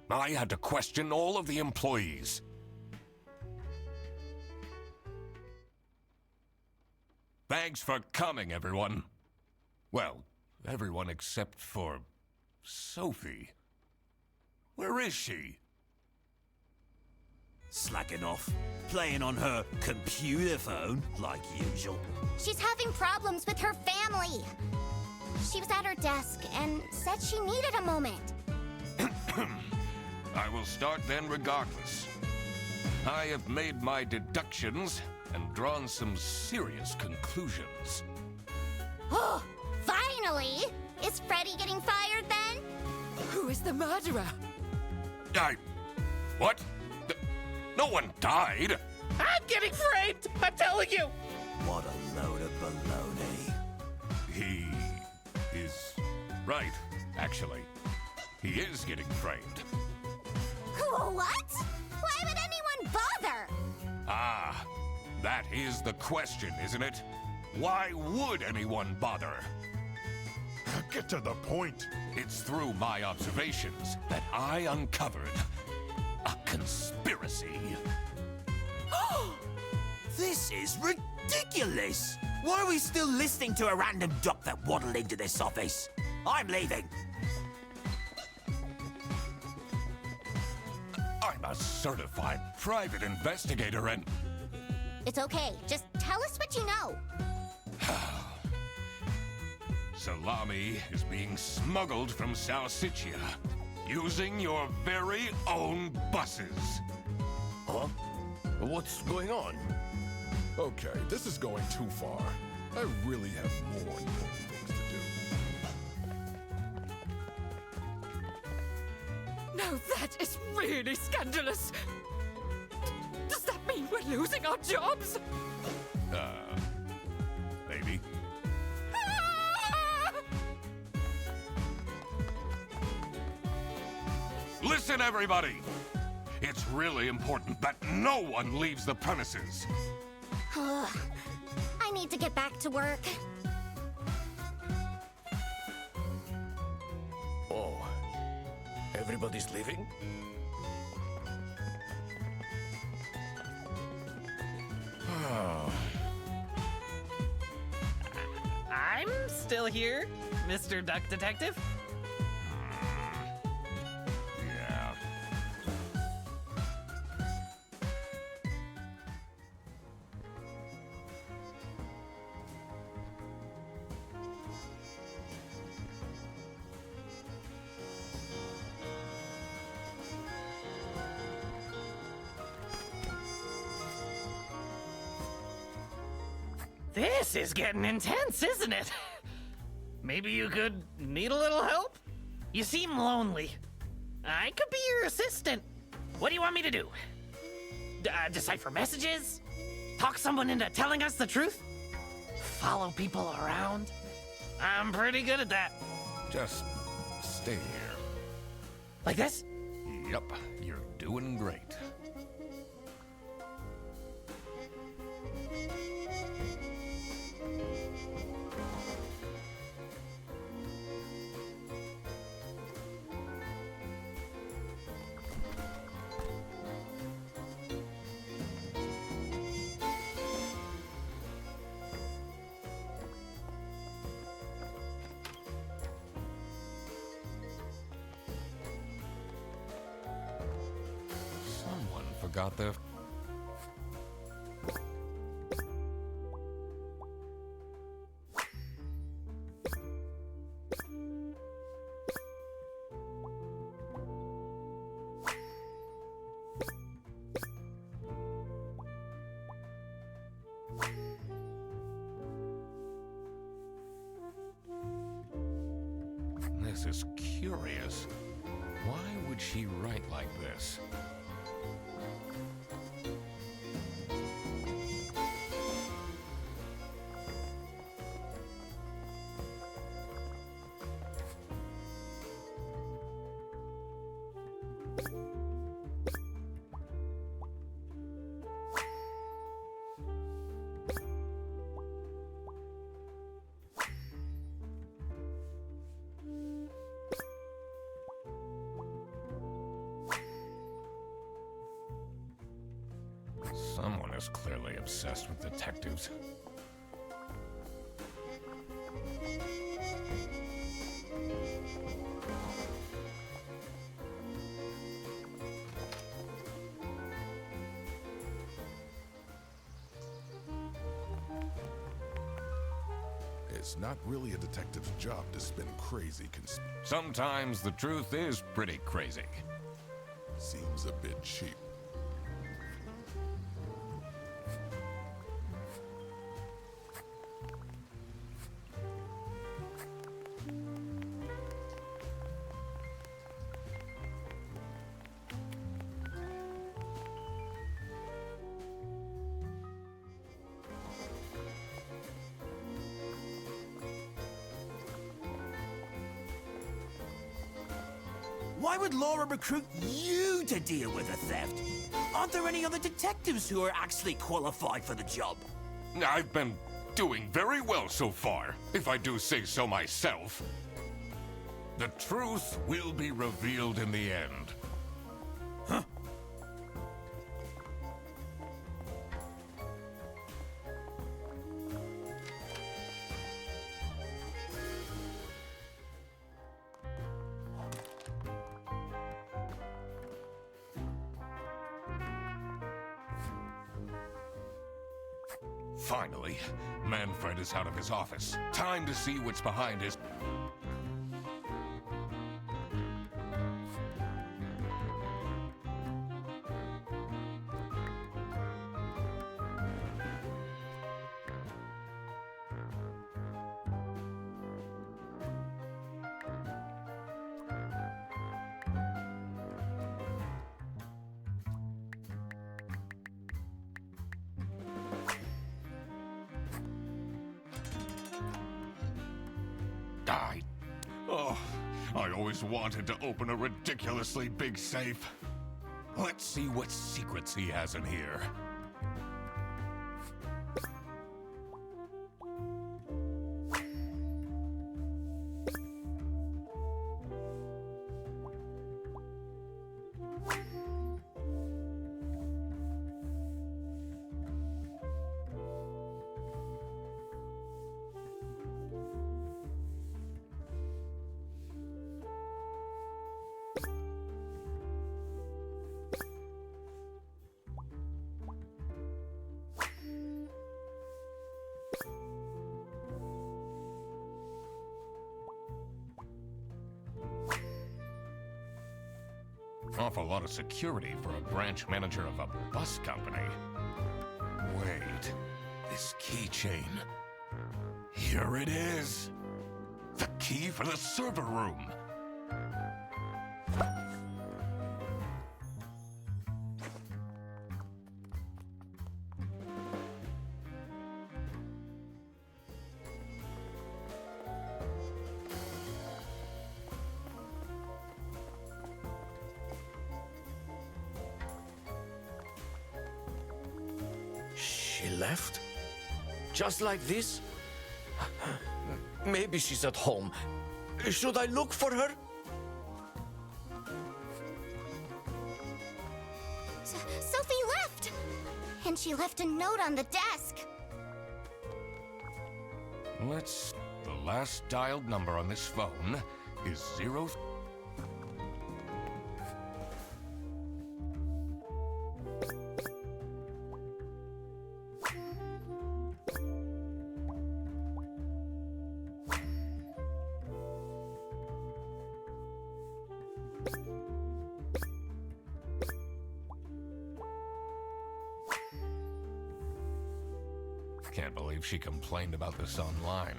Speaker 1: I had to question all of the employees. Thanks for coming, everyone. Well, everyone except for Sophie. Where is she?
Speaker 8: Slacking off, playing on her computer phone, like usual.
Speaker 3: She's having problems with her family. She was at her desk and said she needed a moment.
Speaker 1: I will start then regardless. I have made my deductions and drawn some serious conclusions.
Speaker 3: Oh, finally! Is Freddy getting fired then?
Speaker 7: Who is the murderer?
Speaker 1: What? No one died!
Speaker 6: I'm getting framed! I'm telling you!
Speaker 8: What a load of baloney.
Speaker 1: He is right, actually. He is getting framed.
Speaker 3: What? Why would anyone bother?
Speaker 1: Ah, that is the question, isn't it? Why would anyone bother?
Speaker 5: Get to the point.
Speaker 1: It's through my observations that I uncovered a conspiracy.
Speaker 8: This is ridiculous! Why are we still listening to a random doc that waddled into this office? I'm leaving.
Speaker 1: I'm a certified private investigator and...
Speaker 3: It's okay. Just tell us what you know.
Speaker 1: Salami is being smuggled from Salsiccia using your very own buses.
Speaker 10: Huh? What's going on?
Speaker 5: Okay, this is going too far. I really have more important things to do.
Speaker 7: Now that is really scandalous. Does that mean we're losing our jobs?
Speaker 1: Maybe.
Speaker 7: Ah!
Speaker 1: Listen, everybody! It's really important that no one leaves the premises.
Speaker 3: I need to get back to work.
Speaker 10: Oh, everybody's leaving?
Speaker 6: I'm still here, Mr. Duck Detective.
Speaker 1: Yeah.
Speaker 6: This is getting intense, isn't it? Maybe you could need a little help? You seem lonely. I could be your assistant. What do you want me to do? Decipher messages? Talk someone into telling us the truth? Follow people around? I'm pretty good at that.
Speaker 1: Just stay here.
Speaker 6: Like this?
Speaker 1: Yup, you're doing great. Someone forgot their... This is curious. Why would she write like this? Someone is clearly obsessed with detectives.
Speaker 5: It's not really a detective's job to spin crazy
Speaker 1: Sometimes the truth is pretty crazy.
Speaker 5: Seems a bit cheap.
Speaker 8: Why would Laura recruit you to deal with a theft? Aren't there any other detectives who are actually qualified for the job?
Speaker 1: I've been doing very well so far, if I do say so myself. The truth will be revealed in the end.
Speaker 8: Huh?
Speaker 1: Finally, Manfred is out of his office. Time to see what's behind his... I always wanted to open a ridiculously big safe. Let's see what secrets he has in here. awful lot of security for a branch manager of a bus company. Wait, this keychain. Here it is. The key for the server room.
Speaker 10: She left? Just like this? Maybe she's at home. Should I look for her?
Speaker 3: Sophie left! And she left a note on the desk.
Speaker 1: The last dialed number on this phone is 0. Can't believe she complained about this online.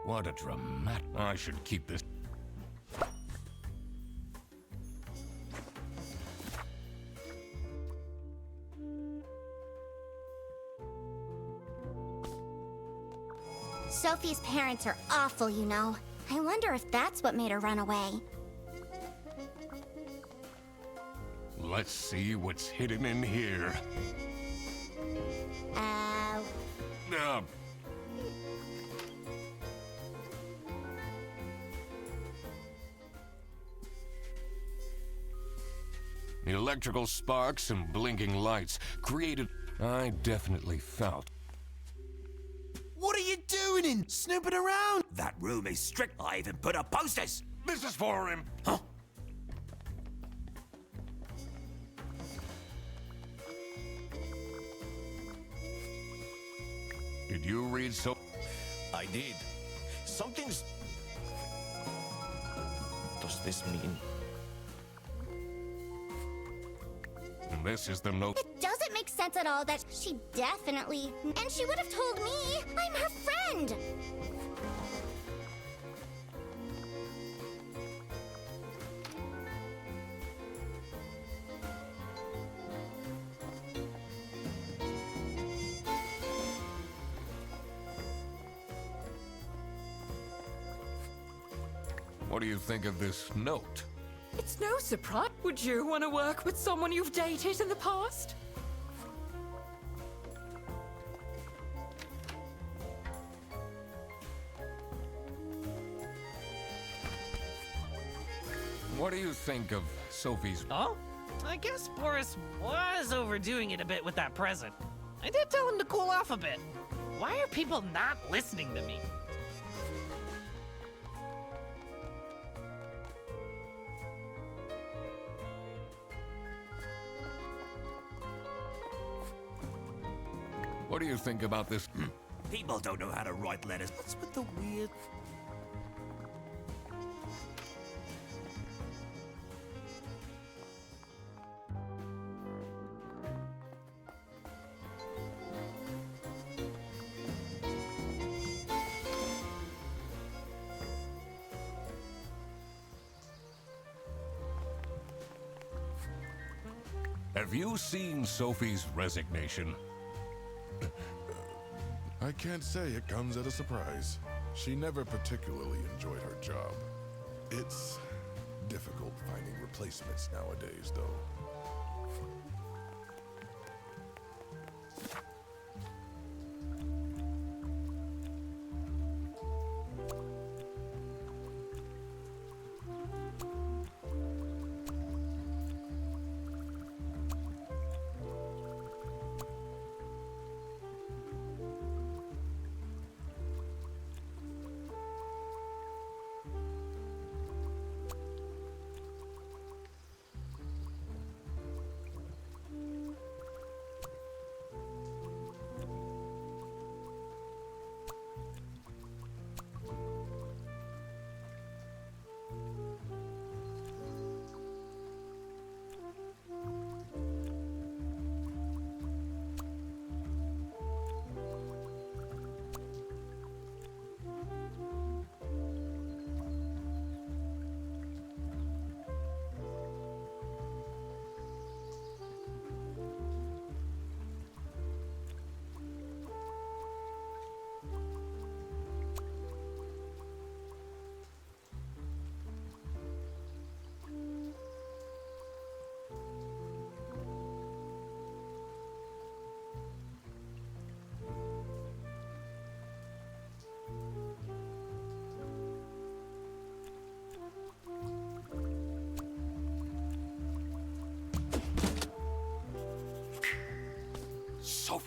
Speaker 1: What a dramatic... I should keep this...
Speaker 3: Sophie's parents are awful, you know. I wonder if that's what made her run away.
Speaker 1: Let's see what's hidden in here. The electrical sparks and blinking lights created... I definitely felt...
Speaker 8: What are you doing in? Snooping around? That room is strict. I even put up posters.
Speaker 1: This is for him!
Speaker 8: Huh?
Speaker 1: Did you read so...
Speaker 10: I did. Something's... Does this mean...
Speaker 1: This is the note...
Speaker 3: It doesn't make sense at all that she definitely... And she would have told me! I'm her friend!
Speaker 1: What do you think of this note?
Speaker 7: It's no surprise. Would you want to work with someone you've dated in the past?
Speaker 1: What do you think of Sophie's...
Speaker 6: Oh? I guess Boris was overdoing it a bit with that present. I did tell him to cool off a bit. Why are people not listening to me?
Speaker 1: What do you think about this?
Speaker 8: People don't know how to write letters. What's with the weird...
Speaker 1: Have you seen Sophie's resignation?
Speaker 5: I can't say it comes as a surprise. She never particularly enjoyed her job. It's difficult finding replacements nowadays, though.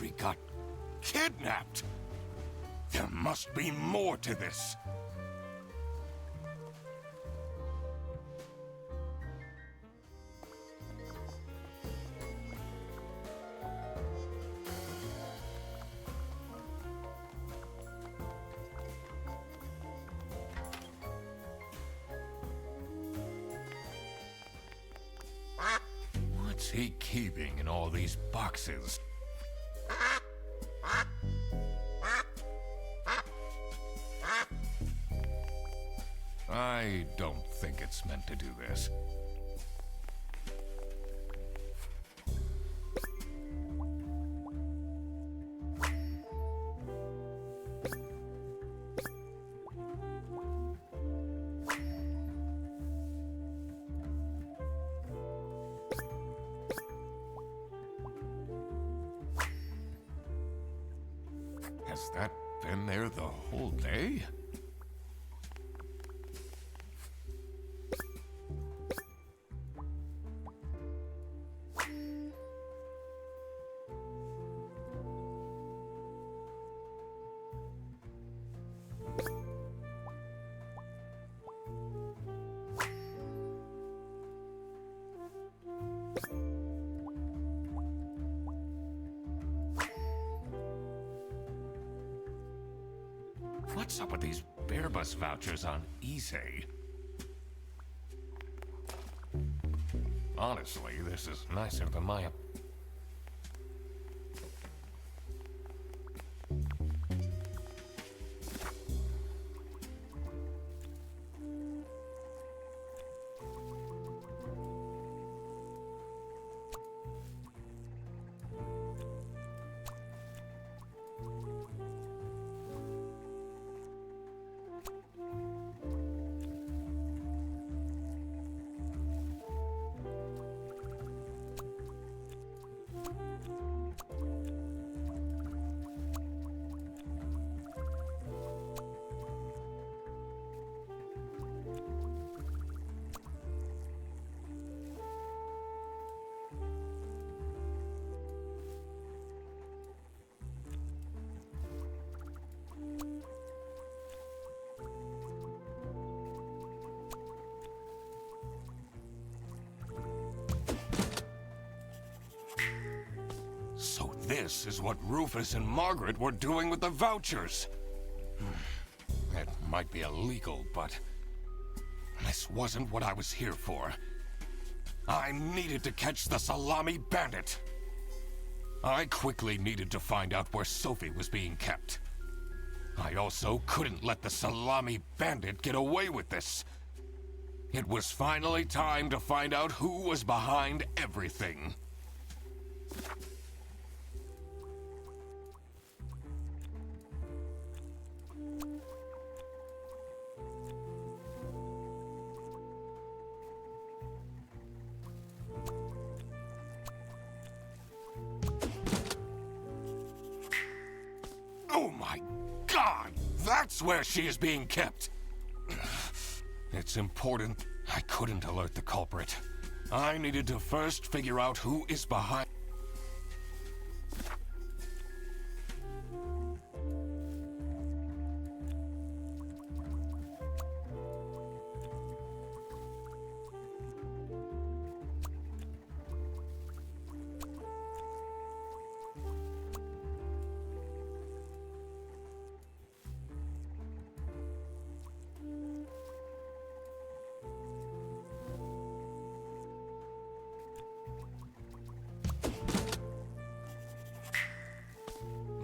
Speaker 1: Sophie got kidnapped. There must be more to this. What's he keeping in all these boxes? I don't think it's meant to do this. Has that been there the whole day? What's up with these Bearbus vouchers on eBay? Honestly, this is nicer than my... So this is what Rufus and Margaret were doing with the vouchers. It might be illegal, but this wasn't what I was here for. I needed to catch the salami bandit. I quickly needed to find out where Sophie was being kept. I also couldn't let the salami bandit get away with this. It was finally time to find out who was behind everything. Oh my God! That's where she is being kept! It's important. I couldn't alert the culprit. I needed to first figure out who is behind...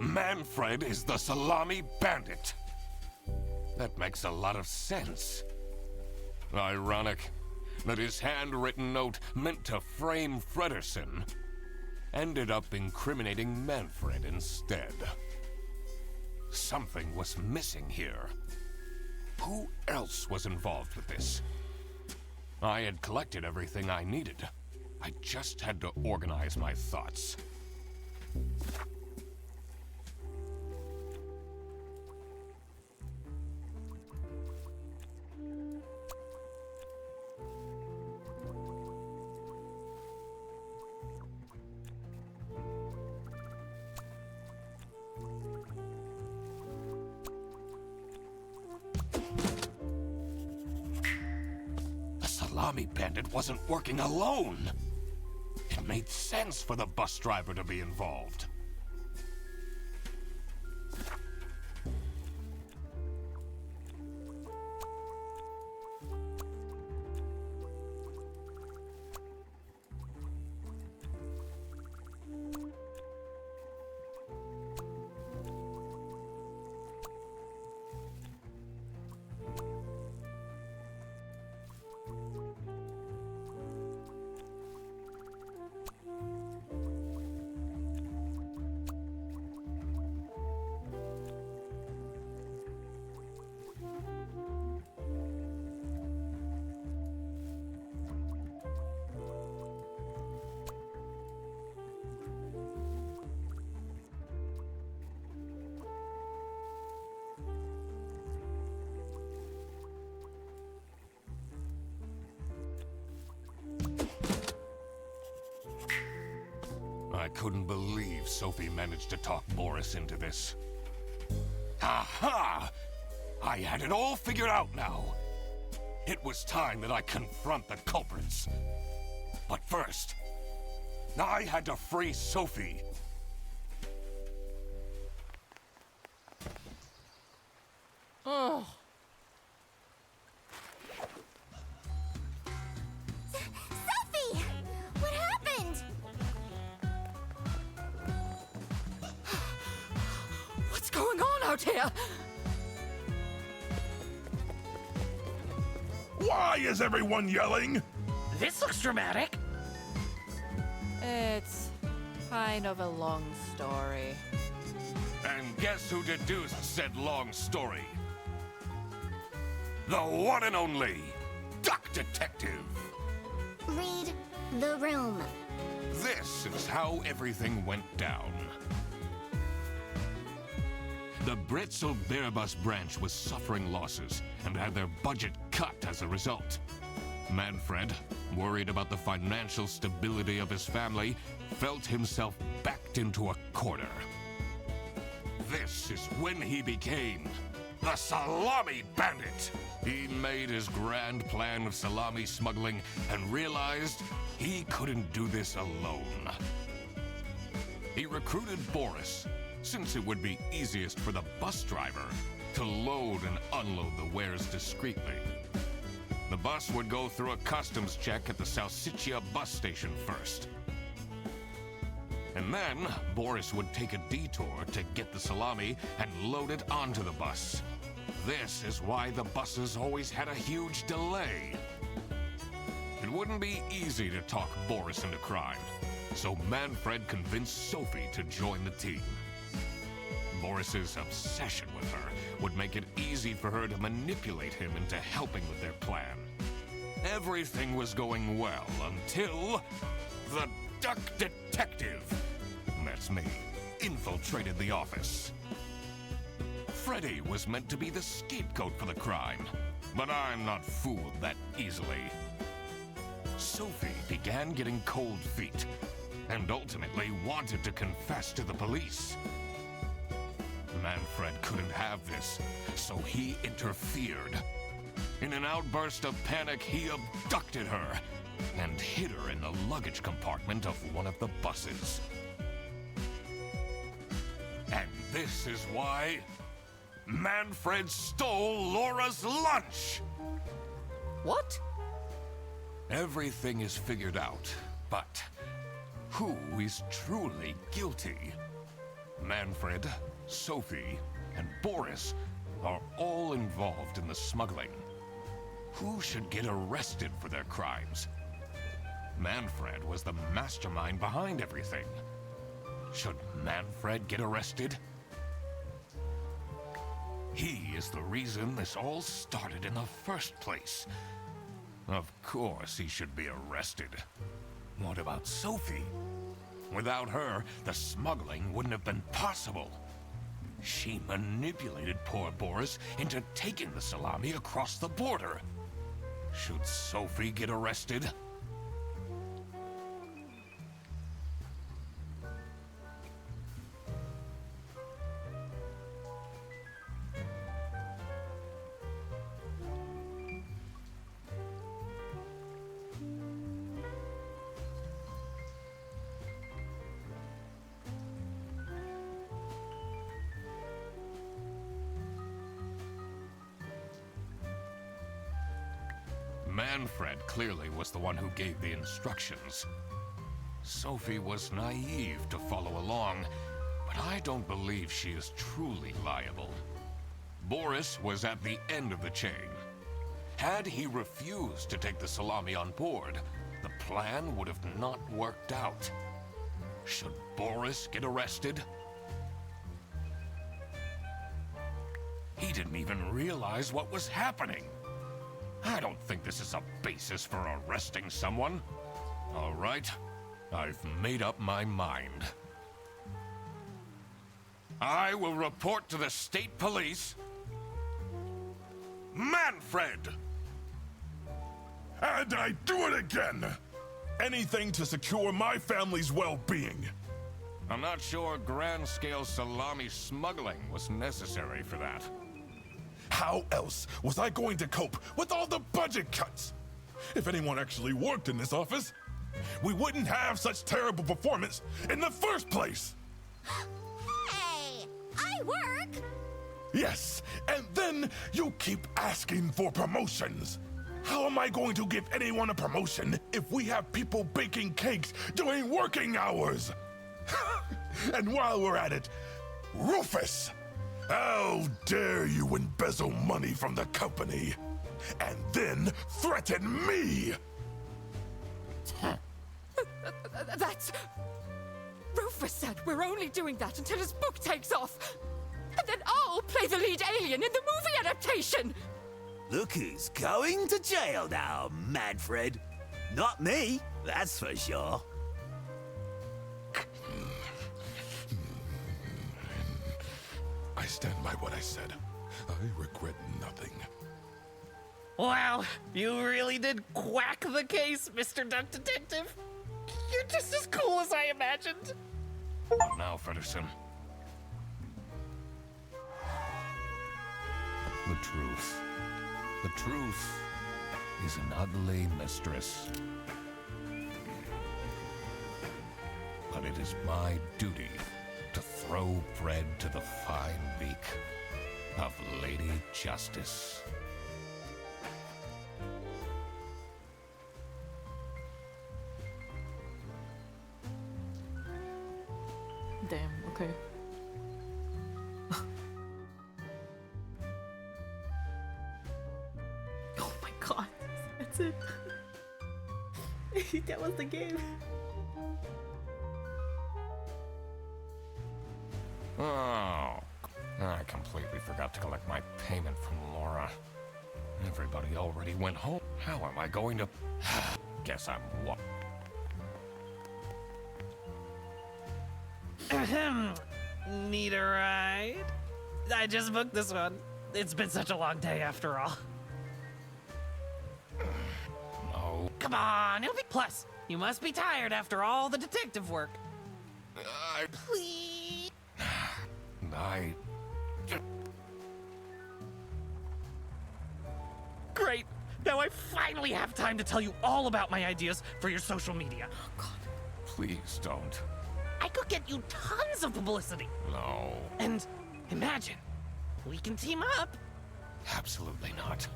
Speaker 1: Manfred is the salami bandit. That makes a lot of sense. Ironic that his handwritten note meant to frame Frederson ended up incriminating Manfred instead. Something was missing here. Who else was involved with this? I had collected everything I needed. I just had to organize my thoughts. salami bandit wasn't working alone. It made sense for the bus driver to be involved. I couldn't believe Sophie managed to talk Boris into this. Aha! I had it all figured out now. It was time that I confront the culprits. But first, I had to free Sophie.
Speaker 2: Oh.
Speaker 3: Sophie! What happened?
Speaker 7: What's going on out here?
Speaker 5: Why is everyone yelling?
Speaker 6: This looks dramatic.
Speaker 4: It's kind of a long story.
Speaker 1: And guess who deduced said long story? The one and only Duck Detective.
Speaker 3: Read the room.
Speaker 1: This is how everything went down. The Britzel Bearbus branch was suffering losses and had their budget cut as a result. Manfred, worried about the financial stability of his family, felt himself backed into a corner. This is when he became the Salami Bandit. He made his grand plan of salami smuggling and realized he couldn't do this alone. He recruited Boris, since it would be easiest for the bus driver to load and unload the wares discreetly. The bus would go through a customs check at the Salsiccia bus station first. And then, Boris would take a detour to get the salami and load it onto the bus. This is why the buses always had a huge delay. It wouldn't be easy to talk Boris into crime, so Manfred convinced Sophie to join the team. Boris's obsession with her would make it easy for her to manipulate him into helping with their plan. Everything was going well until the Duck Detective, that's me, infiltrated the office. Freddy was meant to be the scapegoat for the crime, but I'm not fooled that easily. Sophie began getting cold feet and ultimately wanted to confess to the police. Manfred couldn't have this, so he interfered. In an outburst of panic, he abducted her and hid her in the luggage compartment of one of the buses. And this is why Manfred stole Laura's lunch!
Speaker 7: What?
Speaker 1: Everything is figured out, but who is truly guilty? Manfred, Sophie, and Boris are all involved in the smuggling. Who should get arrested for their crimes? Manfred was the mastermind behind everything. Should Manfred get arrested? He is the reason this all started in the first place. Of course he should be arrested. What about Sophie? Without her, the smuggling wouldn't have been possible. She manipulated poor Boris into taking the salami across the border. Should Sophie get arrested? Manfred clearly was the one who gave the instructions. Sophie was naive to follow along, but I don't believe she is truly liable. Boris was at the end of the chain. Had he refused to take the salami on board, the plan would have not worked out. Should Boris get arrested? He didn't even realize what was happening. I don't think this is a basis for arresting someone. All right, I've made up my mind. I will report to the state police. Manfred!
Speaker 5: And I do it again! Anything to secure my family's well-being.
Speaker 1: I'm not sure grand-scale salami smuggling was necessary for that.
Speaker 5: How else was I going to cope with all the budget cuts? If anyone actually worked in this office, we wouldn't have such terrible performance in the first place!
Speaker 3: Hey! I work!
Speaker 5: Yes, and then you keep asking for promotions. How am I going to give anyone a promotion if we have people baking cakes during working hours? And while we're at it, Rufus! How dare you embezzle money from the company and then threaten me?
Speaker 7: That's... Rufus said we're only doing that until his book takes off. And then I'll play the lead alien in the movie adaptation.
Speaker 8: Look who's going to jail now, Manfred. Not me, that's for sure.
Speaker 5: I stand by what I said. I regret nothing.
Speaker 6: Wow, you really did quack the case, Mr. Duck Detective. You're just as cool as I imagined.
Speaker 1: What now, Fredderson? The truth. The truth is an ugly mistress. But it is my duty to throw bread to the fine beak of Lady Justice.
Speaker 2: Damn, okay. Oh my god, that's it. That was the game.
Speaker 1: Oh, I completely forgot to collect my payment from Laura. Everybody already went home. How am I going to... Guess I'm what?
Speaker 6: Ahem. Need a ride? I just booked this one. It's been such a long day after all.
Speaker 1: No.
Speaker 6: Come on, it'll be... Plus, you must be tired after all the detective work. Please? Great! Now I finally have time to tell you all about my ideas for your social media.
Speaker 2: Oh god.
Speaker 1: Please don't.
Speaker 6: I could get you tons of publicity.
Speaker 1: No.
Speaker 6: And imagine, we can team up.
Speaker 1: Absolutely not.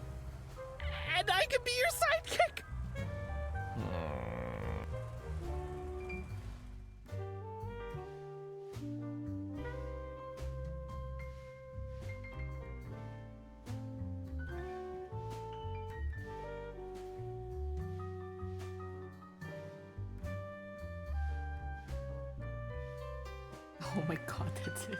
Speaker 6: And I could be your sidekick.
Speaker 2: Oh my god, that's it.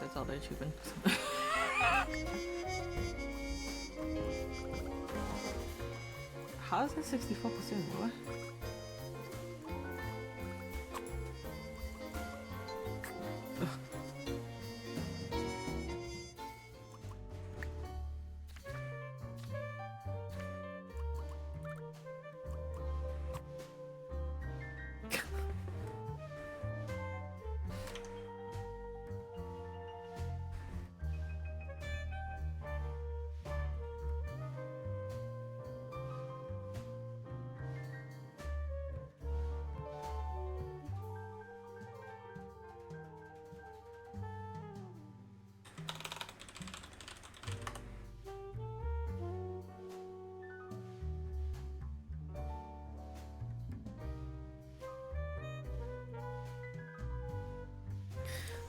Speaker 2: that's all the achievement. How is it 64%? What?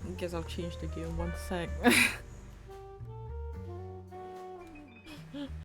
Speaker 2: I guess I'll change the gear in 1 sec.